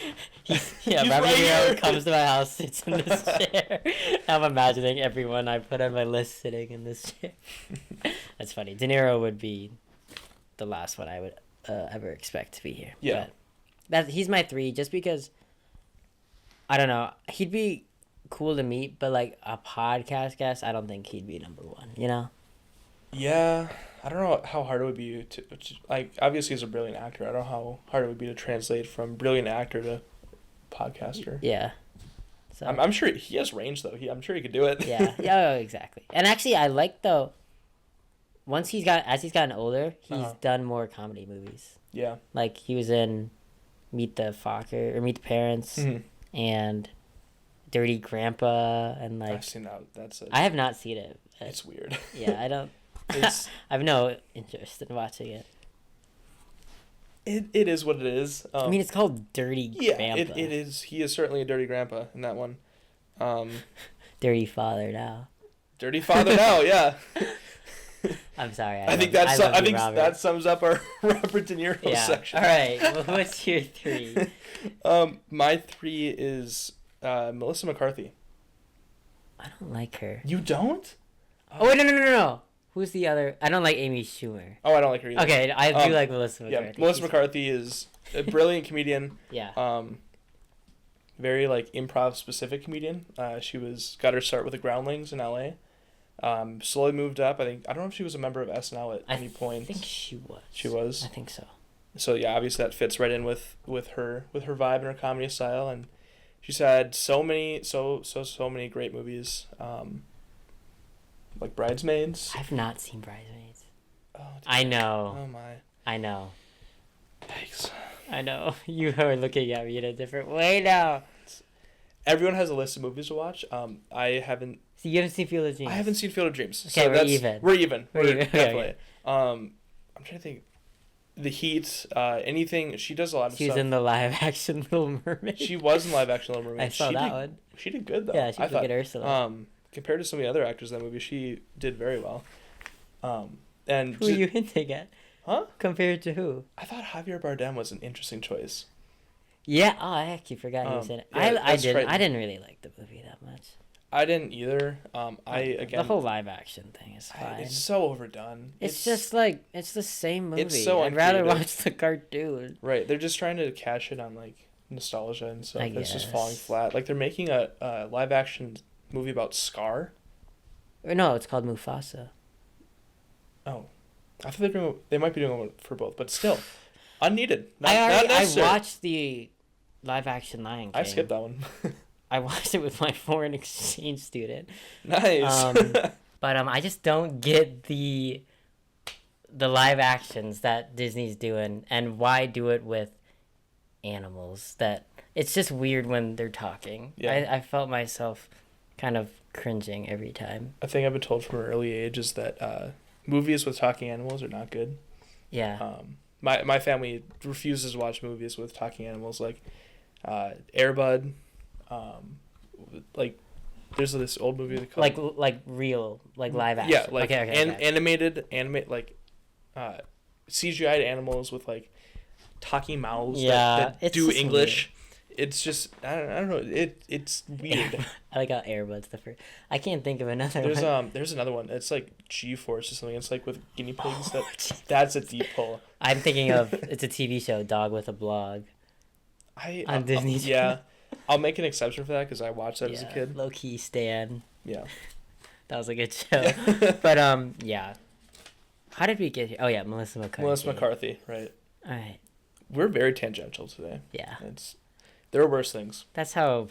Robert De Niro comes to my house, sits in this chair. I'm imagining everyone I put on my list sitting in this chair. That's funny. De Niro would be the last one I would ever expect to be here. Yeah. But he's my 3 just because, I don't know, he'd be cool to meet, but like a podcast guest, I don't think he'd be number 1, Yeah, I don't know how hard it would be to like. Obviously, he's a brilliant actor. I don't know how hard it would be to translate from brilliant actor to podcaster. Yeah. So I'm sure he has range though. I'm sure he could do it. Yeah. Yeah. Exactly. And actually, I like though. As he's gotten older, he's done more comedy movies. Yeah. Like he was in Meet the Parents and Dirty Grandpa, and like I've seen that. I have not seen it. It's weird. Yeah, I don't. I have no interest in watching it. It is what it is. I mean, it's called Dirty Grandpa. Yeah, it is. He is certainly a dirty grandpa in that one. Dirty father now. Dirty father now, yeah. I'm sorry. I think that sums up our Robert De Niro section. All right. Well, what's your 3? My 3 is Melissa McCarthy. I don't like her. You don't? Oh wait, no. Who's the other? I don't like Amy Schumer. Oh, I don't like her either. Okay, I do like Melissa McCarthy. Yeah, Melissa McCarthy is a brilliant comedian. Yeah. Very like improv specific comedian. She got her start with the Groundlings in L.A. Slowly moved up. I don't know if she was a member of SNL at any point. I think she was. She was. I think so. So yeah, obviously that fits right in with her vibe and her comedy style, and she's had so many great movies. Like Bridesmaids. I've not seen Bridesmaids. Oh, I know. Oh my. I know. Thanks. I know. You are looking at me in a different way now. Everyone has a list of movies to watch. I haven't. So you haven't seen Field of Dreams? I haven't seen Field of Dreams. Okay, so we're even. We're even. Definitely. Okay. I'm trying to think. The Heat. Anything. She does a lot of stuff. She was in the live action Little Mermaid. She was in live action Little Mermaid. I saw that one. She did good though. Yeah, she was a good Ursula. Compared to some of the other actors in that movie, she did very well. And who are you hinting at? Huh? Compared to who? I thought Javier Bardem was an interesting choice. Yeah. Oh, I actually forgot he was in it. Yeah, I didn't really like the movie that much. I didn't either. The whole live action thing is fine. It's so overdone. It's just like it's the same movie. It's so I'd rather watch the cartoon. Right. They're just trying to cash in on like nostalgia and stuff. It's just falling flat. Like they're making a live action movie about Scar. No, it's called Mufasa. Oh, I thought they might be doing one for both, but still. Unneeded. I Not necessary. watched the live action Lion King. I skipped that one. I watched it with my foreign exchange student. Nice. But I just don't get the live actions that Disney's doing, and why do it with animals. That it's just weird when they're talking. Yeah. I felt myself kind of cringing every time. A thing I've been told from an early age is that movies with talking animals are not good. Yeah. My family refuses to watch movies with talking animals, like Air Bud. Like there's this old movie called like real, like live action. yeah, like okay. animate like CGI'd animals with like talking mouths that do English. Weird. It's just I don't know. It's weird. I like how Airbud's the first. I can't think of another one. There's another one. It's like G-Force or something. It's like with guinea pigs. That's a deep pull. I'm thinking of it's a TV show, Dog with a Blog. On Disney. Yeah, I'll make an exception for that because I watched that as a kid. Low key Stan. Yeah, that was a good show. But yeah. How did we get here? Oh yeah, Melissa McCarthy. Right. All right. We're very tangential today. Yeah. There are worse things. That's how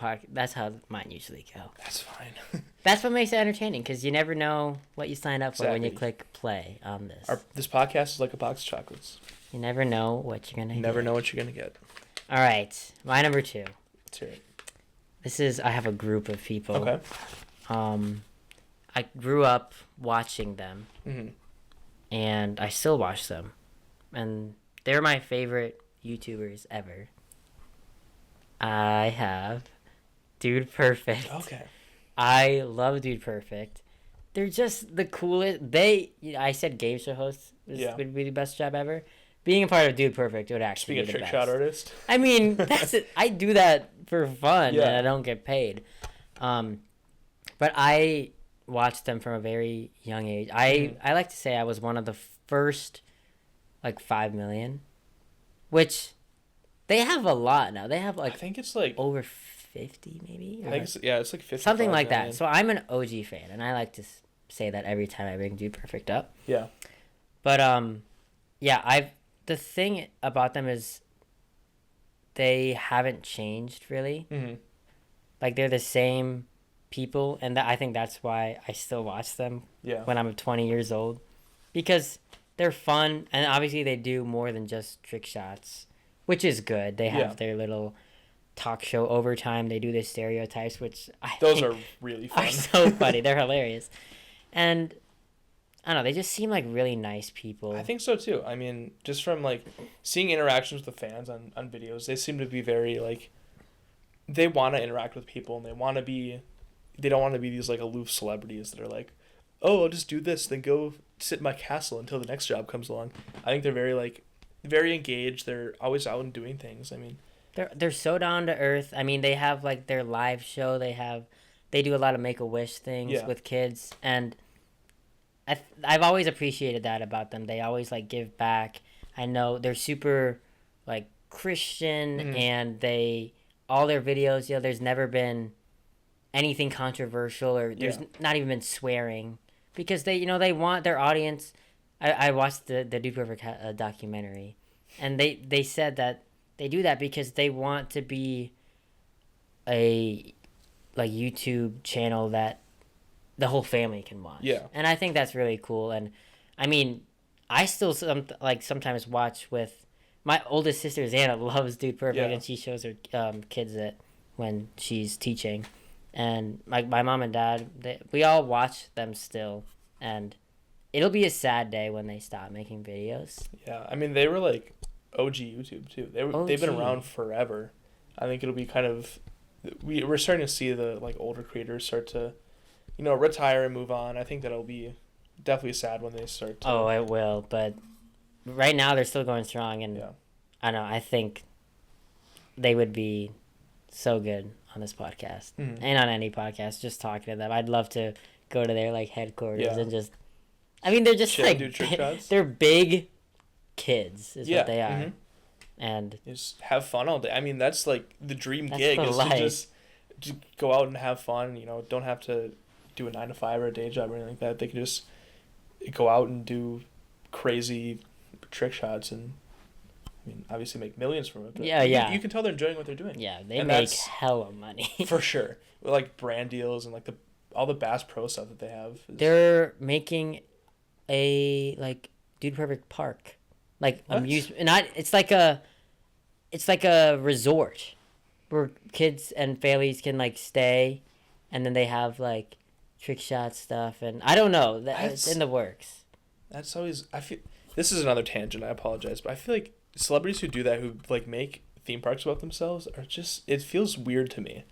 mine usually go. That's fine. That's what makes it entertaining, because you never know what you sign up for when you click play on this. This podcast is like a box of chocolates. You never know what you're gonna. Never know what you're gonna get. All right, my number 2. Let's hear it. I have a group of people. Okay. I grew up watching them, mm-hmm. and I still watch them, and they're my favorite YouTubers ever. I have Dude Perfect. Okay. I love Dude Perfect. They're just the coolest. I said game show hosts would be the best job ever. Being a part of Dude Perfect would actually be the best. Being a trick shot artist. I mean, that's it. I do that for fun, and I don't get paid. But I watched them from a very young age. I like to say I was one of the first, 5 million, which they have a lot now. They have I think it's over 50 maybe. I think it's like 50. Something like that. So I'm an OG fan, and I like to say that every time I bring Dude Perfect up. Yeah. But the thing about them is they haven't changed really. Mm-hmm. They're the same people, and I think that's why I still watch them when I'm 20 years old, because they're fun, and obviously they do more than just trick shots, which is good. They have their little talk show overtime. They do the stereotypes, which those are really fun. Are so funny. They're hilarious, and I don't know. They just seem like really nice people. I think so too. I mean, just from seeing interactions with the fans on videos, they seem to be very they want to interact with people, and they don't want to be these aloof celebrities that are oh, I'll just do this, then go sit in my castle until the next job comes along. I think they're very very engaged. They're always out and doing things. I mean, they're so down to earth. I mean, they have their live show. They do a lot of Make-A-Wish things with kids, and I've always appreciated that about them. They always give back. I know they're super Christian, and all their videos, there's never been anything controversial, or there's not even been swearing, because they want their audience. I watched the Dude Perfect documentary, and they said that they do that because they want to be a YouTube channel that the whole family can watch. Yeah. And I think that's really cool. And I mean, I still sometimes watch with my oldest sister. Xana loves Dude Perfect, and she shows her kids it when she's teaching. And my mom and dad, we all watch them still, and it'll be a sad day when they stop making videos. Yeah, I mean, they were OG YouTube too. They've been around forever. I think it'll be kind of we're starting to see the older creators start to retire and move on. I think that'll be definitely sad when they start to... Oh, it will, but right now they're still going strong, and I don't know, I think they would be so good on this podcast, and on any podcast, just talking to them. I'd love to go to their headquarters and just... I mean, they're just do trick shots. They're big kids is what they are. Mm-hmm. And just have fun all day. I mean, that's the dream gig, is life. to just go out and have fun. Don't have to do a 9-to-5 or a day job or anything like that. They can just go out and do crazy trick shots, and I mean, obviously make millions from it. But Yeah. You can tell they're enjoying what they're doing. Yeah, they And make hella money. For sure. With, like, brand deals and, like, all the Bass Pro stuff that they have. They're making a, like, Dude Perfect Park. Like, amusement. Not, it's like a resort where kids and families can, like, stay, and then they have, like, trick shot stuff, and I don't know. It's in the works. That's always... This is another tangent, I apologize, but I feel like celebrities who do that, who, like, make theme parks about themselves, are just... It feels weird to me.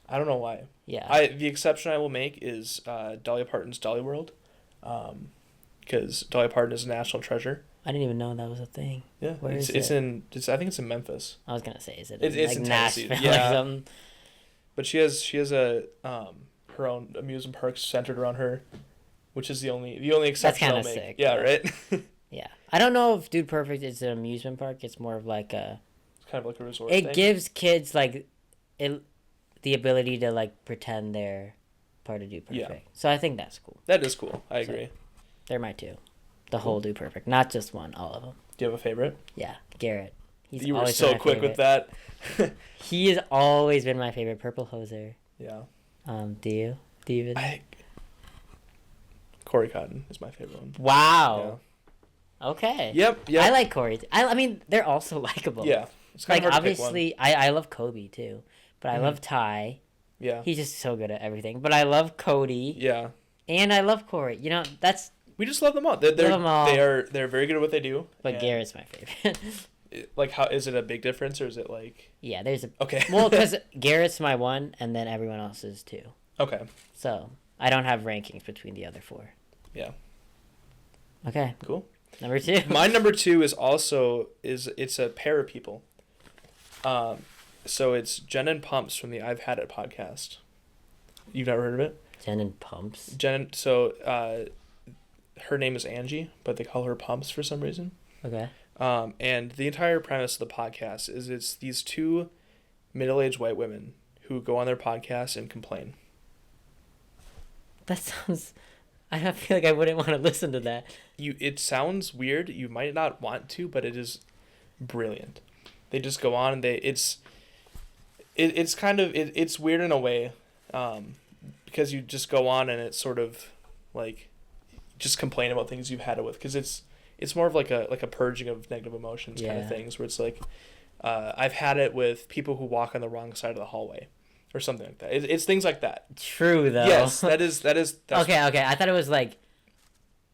I don't know why. Yeah. The exception I will make is Dolly Parton's Dolly World, because Dolly Parton is a national treasure. I didn't even know that was a thing. Yeah, Where is it's it? I think it's in Memphis. I was gonna say, is it? It's like in Tennessee. Nashville Yeah. or something? But she has a her own amusement park centered around her, which is the only exception I'll make. Sick. Yeah, right. Yeah, I don't know if Dude Perfect is an amusement park. It's more of like a. It's kind of like a resort. It thing. gives kids like, the ability to like pretend they're part of Dude Perfect. Yeah. So I think that's cool. That is cool. I agree. They're my two. The whole Dude Perfect, not just one, all of them. Do you have a favorite? Yeah, Garrett. You were so quick with that. He has always been my favorite. Purple Hoser. Yeah. Do you, David? Corey Cotton is my favorite one. Wow. Yeah. Okay. Yep. I like Corey. I mean, they're also likable. Yeah. It's kind like of hard to pick obviously, I love Kobe too, but I love Ty. Yeah. He's just so good at everything. But I love Cody. Yeah. And I love Corey. You know, we just love them all. They're very good at what they do. But Garrett's my favorite. Like, how is it a big difference, or is it like? Yeah, there's a. Okay. Well, because Garrett's my one, and then everyone else is two. Okay. So I don't have rankings between the other four. Yeah. Okay. Cool. Number two. My number two is it's a pair of people. So it's Jen and Pumps from the I've Had It podcast. You've never heard of it? Jen and Pumps. Her name is Angie, but they call her Pumps for some reason. Okay. And the entire premise of the podcast is it's these two middle-aged white women who go on their podcast and complain. That sounds... I feel like I wouldn't want to listen to that. It sounds weird. You might not want to, but it is brilliant. They just go on and it's weird in a way, because you just go on and it's sort of like just complain about things you've had it with, because it's more of like a purging of negative emotions kind of things, where it's like I've had it with people who walk on the wrong side of the hallway or something like that. It's things like that. True though. Yes, that's okay. I thought it was like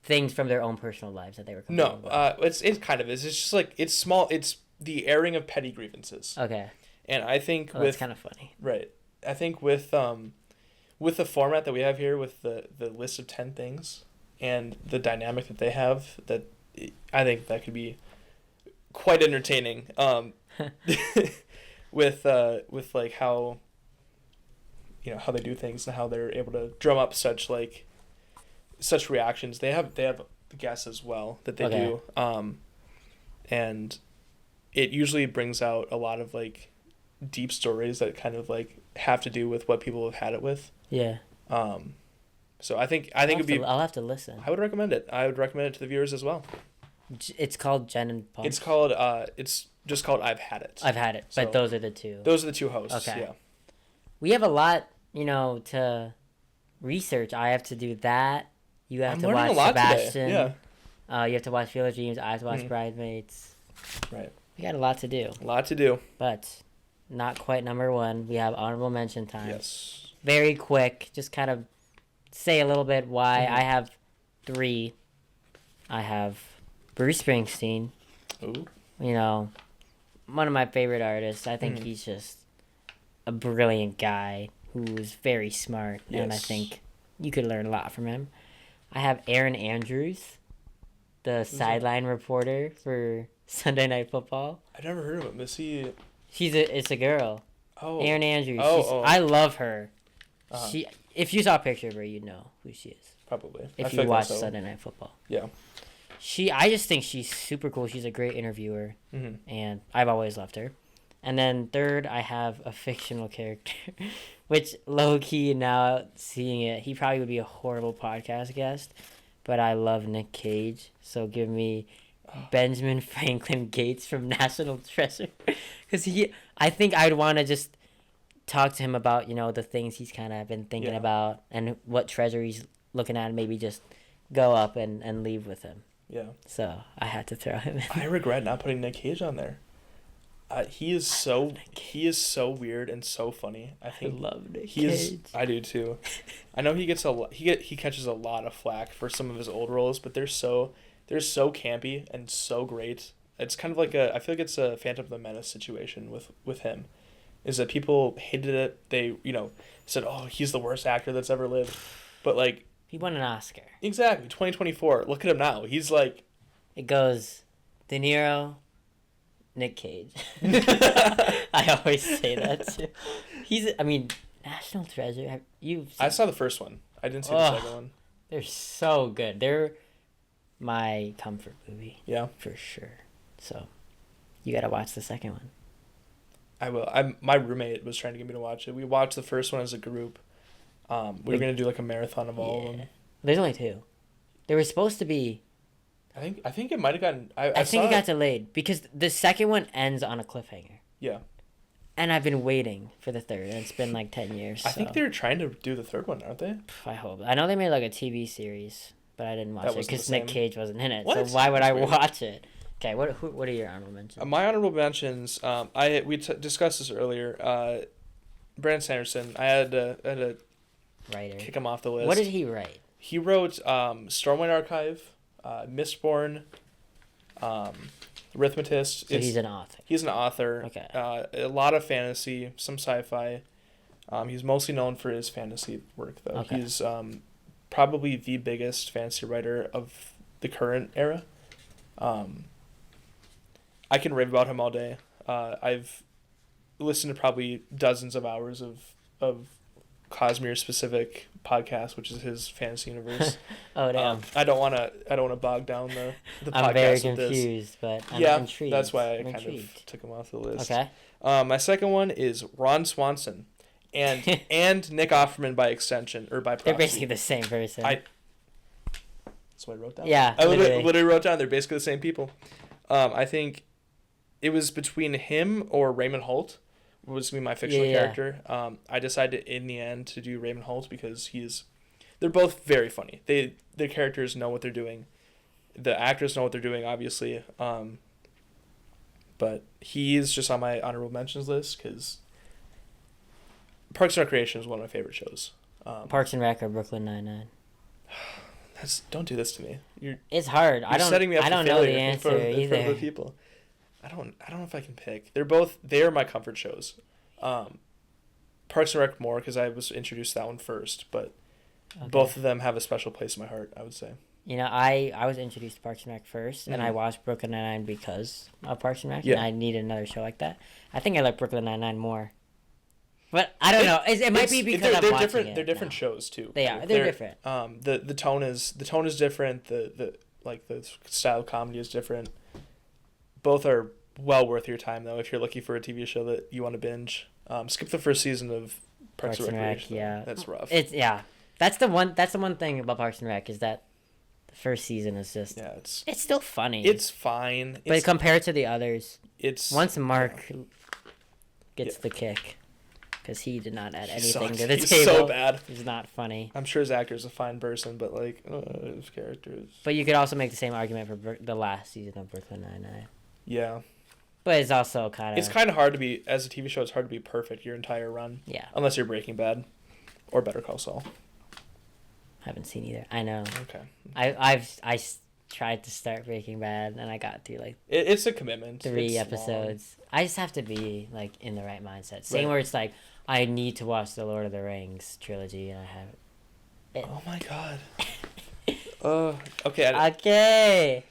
things from their own personal lives that they were complaining about. It kind of is. It's just like it's small. It's the airing of petty grievances. Okay. And I think that's kind of funny. Right. I think with the format that we have here, with the list of 10 things and the dynamic that they have, that I think that could be quite entertaining. With like how, how they do things and how they're able to drum up such reactions. They have guests as well that they do. And it usually brings out a lot of like deep stories that kind of like have to do with what people have had it with. Yeah. So I think it'd be. I'll have to listen. I would recommend it. I would recommend it to the viewers as well. It's called Jen and Pumps. It's just called I've Had It. I've Had It, but those are the two. Those are the two hosts. Okay. Yeah. We have a lot, to research. I have to do that. You have to watch Sebastian. Today. Yeah. You have to watch Field of Dreams. I have to watch Bridesmaids. Right. We got a lot to do. But not quite number one. We have honorable mention time. Yes. Very quick. Just kind of say a little bit why. I have 3. I have Bruce Springsteen. Ooh. One of my favorite artists. I think he's just a brilliant guy who's very smart. Yes. And I think you could learn a lot from him. I have Erin Andrews, the sideline reporter for Sunday Night Football. I've never heard of him. Is he? It's a girl. Oh. Erin Andrews. I love her. Uh-huh. If you saw a picture of her, you'd know who she is. Probably. If you watch Sunday Night Football. Yeah. I just think she's super cool. She's a great interviewer, and I've always loved her. And then third, I have a fictional character, which low-key now seeing it, he probably would be a horrible podcast guest, but I love Nick Cage, so give me Benjamin Franklin Gates from National Treasure, because I think I'd want to just talk to him about the things he's kind of been thinking about and what treasure he's looking at, and maybe just go up and leave with him. Yeah. So I had to throw him in. I regret not putting Nick Cage on there. He is so weird and so funny. I love Nick Cage. I do too. I know he catches a lot of flack for some of his old roles, but they're so campy and so great. It's kind of like I feel like it's a Phantom of the Menace situation with him. Is that people hated it. They, said, "Oh, he's the worst actor that's ever lived." But like, he won an Oscar. Exactly. 2024. Look at him now. He's like, it goes De Niro, Nick Cage. I always say that too. National Treasure. I saw the first one. I didn't see the second one. They're so good. They're my comfort movie. Yeah, for sure. So, you gotta watch the second one. I will. My roommate was trying to get me to watch it. We watched the first one as a group. We were gonna do like a marathon of all of them. There's only 2. There was supposed to be. I think it might have gotten. I think it got delayed because the second one ends on a cliffhanger. Yeah. And I've been waiting for the third, and it's been like 10 years. I think they're trying to do the third one, aren't they? I hope. I know they made like a TV series, but I didn't watch it because Nick Cage wasn't in it. What? So why would I watch it? Okay, what are your honorable mentions? My honorable mentions. We discussed this earlier. Brandon Sanderson. I had to writer. Kick him off the list. What did he write? He wrote Stormwind Archive, Mistborn, Arithmetist. So he's an author. He's an author. Okay. A lot of fantasy, some sci-fi. He's mostly known for his fantasy work, though. Okay. He's probably the biggest fantasy writer of the current era. I can rave about him all day. I've listened to probably dozens of hours of Cosmere specific podcast, which is his fantasy universe. Oh damn! I don't want to bog down the podcast. I'm very confused, but I'm intrigued. That's why I kind of took him off the list. Okay. My second one is Ron Swanson, and Nick Offerman by extension or by proxy. They're basically the same person. That's what I wrote down. Yeah, I literally wrote down they're basically the same people. I think it was between him or Raymond Holt. Was going to be my fictional character. I decided in the end to do Raymond Holt because they're both very funny. Their characters know what they're doing. The actors know what they're doing, obviously. But he's just on my honorable mentions list because Parks and Recreation is one of my favorite shows. Parks and Rec or Brooklyn Nine-Nine. Don't do this to me. It's hard. You're setting me up I don't know the answer either. In front of the people. I don't know if I can pick. They're my comfort shows. Parks and Rec more because I was introduced to that one first, but both of them have a special place in my heart, I would say. I was introduced to Parks and Rec first, and I watched Brooklyn Nine-Nine because of Parks and Rec, and I needed another show like that. I think I like Brooklyn Nine-Nine more. But I don't know. It might be because I'm watching it. They're different shows too. They are. They're different. The tone is different. The style of comedy is different. Both are well worth your time though if you're looking for a TV show that you want to binge. Skip the first season of Parks and Recreation. Yeah, that's rough. That's the one thing about Parks and Rec is that the first season is just it's still funny. It's fine, but compared to the others, it's once Mark gets the kick. Because he did not add anything to the table. He's so bad. He's not funny. I'm sure his actor's a fine person, but his characters. But you could also make the same argument for the last season of Brooklyn Nine-Nine. Yeah. But it's also kind of... It's kind of hard to be, as a TV show, it's hard to be perfect your entire run. Yeah. Unless you're Breaking Bad or Better Call Saul. Haven't seen either. I know. Okay. I tried to start Breaking Bad, and I got through, It's a commitment. 3 episodes. Long. I just have to be, in the right mindset. Same where it's I need to watch the Lord of the Rings trilogy, and I haven't. Oh my god. Okay. Okay.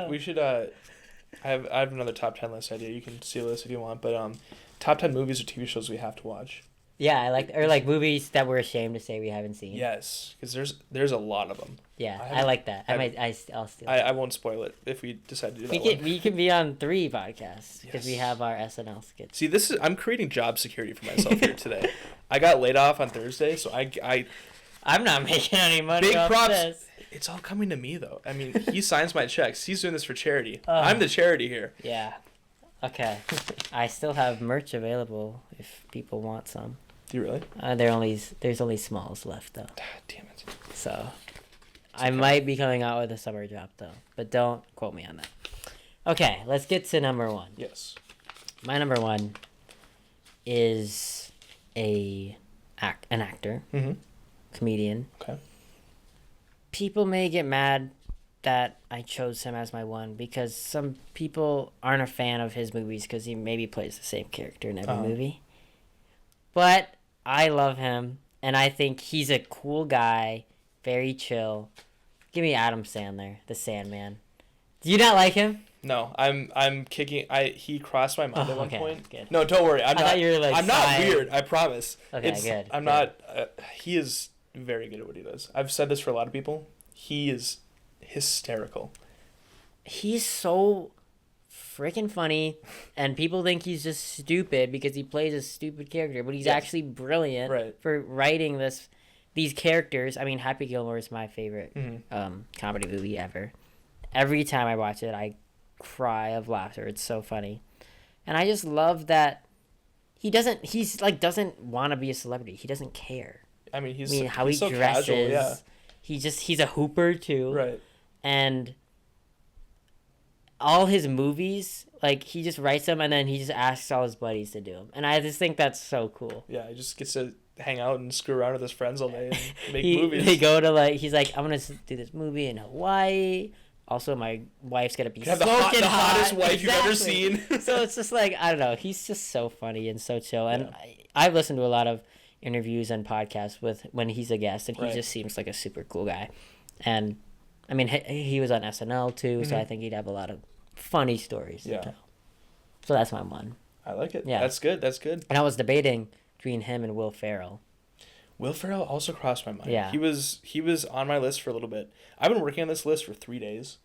We should. I have another top 10 list idea. You can steal this if you want, but top 10 movies or TV shows we have to watch. Yeah, I like movies that we're ashamed to say we haven't seen. Yes, because there's a lot of them. Yeah, I like that. I'll steal. I won't spoil it if we decide to do that. We can be on 3 podcasts because we have our SNL skits. See, I'm creating job security for myself here today. I got laid off on Thursday, so I'm not making any money Big off props. this. It's all coming to me though. I mean, he signs my checks. He's doing this for charity. I'm the charity here. Yeah. Okay. I still have merch available if people want some. Do you really? There's only smalls left though. Damn it. So I might be coming out with a summer drop though, but don't quote me on that. Okay, let's get to number one. Yes. My number one is an actor, comedian. Okay. People may get mad that I chose him as my one because some people aren't a fan of his movies because he maybe plays the same character in every movie. But I love him, and I think he's a cool guy, very chill. Give me Adam Sandler, the Sandman. Do you not like him? No, I'm kicking. He crossed my mind at one point. Good. No, don't worry. I thought you were like. I'm not weird. I promise. Okay, good. I'm not. He is very good at what he does. I've said this for a lot of people. He is hysterical. He's so freaking funny, and people think he's just stupid because he plays a stupid character, but he's actually brilliant for writing these characters. I mean, Happy Gilmore is my favorite comedy movie ever. Every time I watch it, I cry of laughter. It's so funny, and I just love that doesn't want to be a celebrity. He doesn't care. I mean, how he so dresses. Casual, yeah. He's a hooper too. Right. And all his movies, like, he just writes them and then he just asks all his buddies to do them. And I just think that's so cool. Yeah, he just gets to hang out and screw around with his friends all day and make movies. They go to, he's like, I'm going to do this movie in Hawaii. Also, my wife's going to be the hottest wife you've ever seen. So it's just like, I don't know. He's just so funny and so chill. And I've listened to a lot of interviews and podcasts when he's a guest, and he just seems like a super cool guy. And I mean, he was on SNL too, so I think he'd have a lot of funny stories to tell. So that's my one. I like it. Yeah, that's good. And I was debating between him and Will Ferrell. Will Ferrell also crossed my mind. Yeah, he was on my list for a little bit. I've been working on this list for 3 days.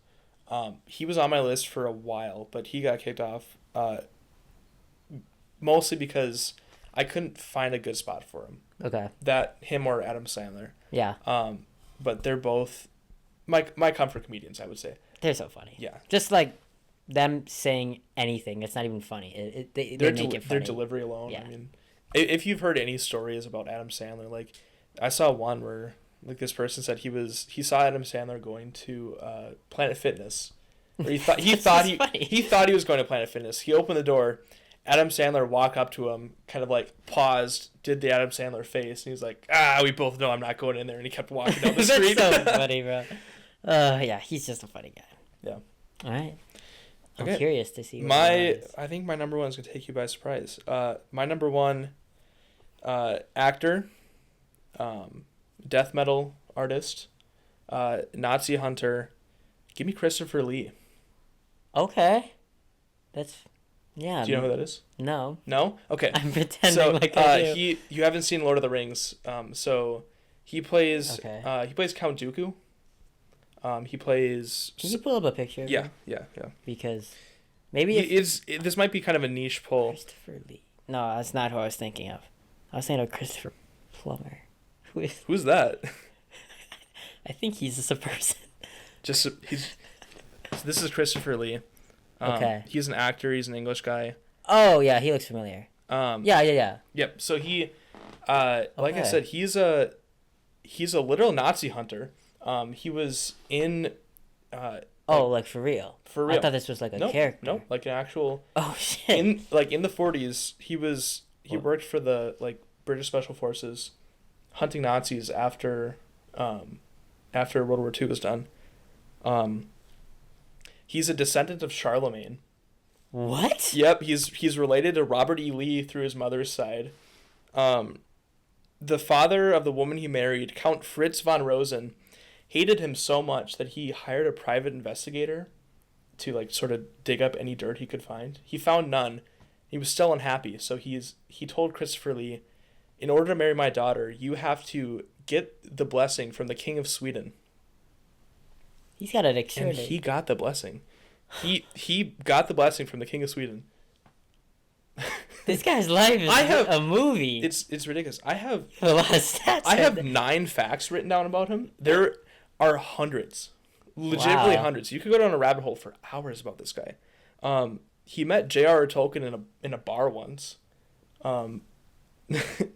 He was on my list for a while, but he got kicked off. Mostly because I couldn't find a good spot for him. Okay. Him or Adam Sandler. Yeah. But they're both my comfort comedians, I would say. They're so funny. Yeah. Just like them saying anything, it's not even funny. They make it funny. Their delivery alone. Yeah. I mean, if you've heard any stories about Adam Sandler, like I saw one where like this person said he saw Adam Sandler going to Planet Fitness. Or he thought he was going to Planet Fitness. He opened the door. Adam Sandler walked up to him, kind of like paused, did the Adam Sandler face, and he's like, we both know I'm not going in there, and he kept walking down the street. That's so funny, bro. Yeah, he's just a funny guy. Yeah. All right. I'm Okay. curious to see I think my number one is going to take you by surprise. My number one actor, death metal artist, Nazi hunter, give me Christopher Lee. Okay. Yeah. Do you know who that is? No. No? Okay. I'm pretending like I do. You haven't seen Lord of the Rings, so he plays Okay. he plays Count Dooku. He plays. Can you pull up a picture? Of him? Yeah. Because maybe this might be kind of a niche pull. Christopher Lee. No, that's not who I was thinking of. I was thinking of Christopher Plummer. Who's that? I think he's just a person. This is Christopher Lee. Okay. He's an actor. He's an English guy. Oh yeah, he looks familiar. Yeah. Yep. So he, like I said, he's a literal Nazi hunter. He was in. Like for real. For real. I thought this was like a character. No, like an actual. Oh shit. In the 40s, he worked for the British Special Forces, hunting Nazis after World War II was done. He's a descendant of Charlemagne. What? Yep, he's related to Robert E. Lee through his mother's side. The father of the woman he married, Count Fritz von Rosen, hated him so much that he hired a private investigator to sort of dig up any dirt he could find. He found none. He was still unhappy, so he told Christopher Lee, "In order to marry my daughter, you have to get the blessing from the King of Sweden." He's got an extra. And he got the blessing. He got the blessing from the King of Sweden. This guy's life is a movie. It's ridiculous. I have a lot of stats. I have 9 facts written down about him. There are hundreds, legitimately hundreds. You could go down a rabbit hole for hours about this guy. He met J.R.R. Tolkien in a bar once.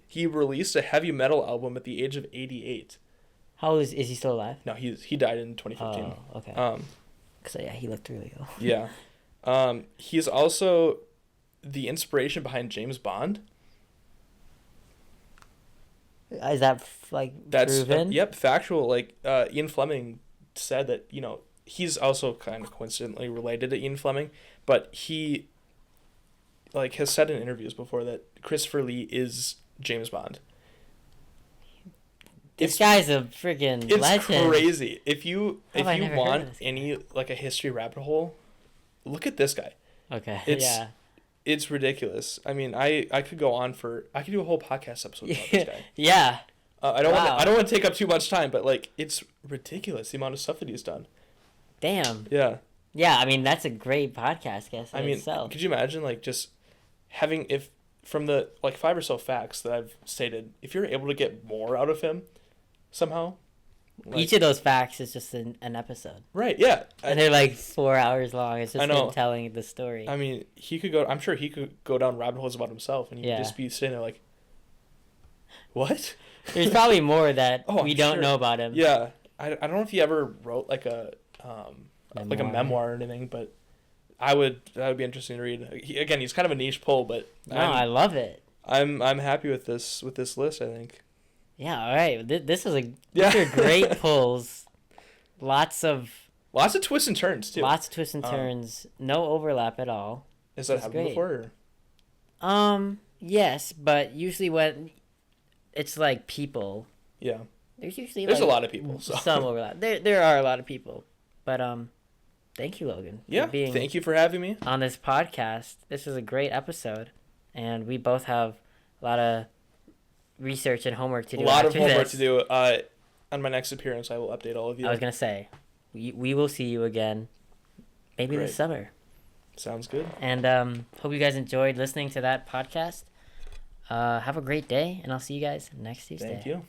He released a heavy metal album at the age of 88. How old is he still alive? No, he died in 2015. Oh, okay. Cause yeah, he looked really ill. Yeah. He's also the inspiration behind James Bond. Is that proven? Yep, factual. Like Ian Fleming said that, you know, he's also kind of coincidentally related to Ian Fleming, but he like has said in interviews before that Christopher Lee is James Bond. This guy's a freaking legend. It's crazy. If you want any like a history rabbit hole, look at this guy. Okay. It's ridiculous. I mean, I could go on I could do a whole podcast episode about this guy. Yeah. I don't want to take up too much time, but like it's ridiculous the amount of stuff that he's done. Damn. Yeah. Yeah, I mean that's a great podcast guest. Could you imagine like just having from the like 5 or so facts that I've stated, if you're able to get more out of him somehow. Like, each of those facts is just an episode. Right, yeah. And they're like 4 hours long. It's just him telling the story. I mean, I'm sure he could go down rabbit holes about himself and he'd just be sitting there like, what? There's probably more that we don't know about him. Yeah. I don't know if he ever wrote like a memoir or anything, but that would be interesting to read. He's kind of a niche pull, but I love it. I'm happy with this list, I think. Yeah, all right. These are great pulls. Lots of twists and turns too. Lots of twists and turns. No overlap at all. Has that happened before? Or? Yes, but usually when it's like people. Yeah. There's a lot of people. So. Some overlap. There are a lot of people, but thank you, Logan. Yeah. Thank you for having me on this podcast. This is a great episode, and we both have a lot of research and homework to do. To do. On my next appearance, I will update all of you. I was gonna say, we will see you again, maybe this summer. Sounds good. And hope you guys enjoyed listening to that podcast. Have a great day, and I'll see you guys next Tuesday. Thank you.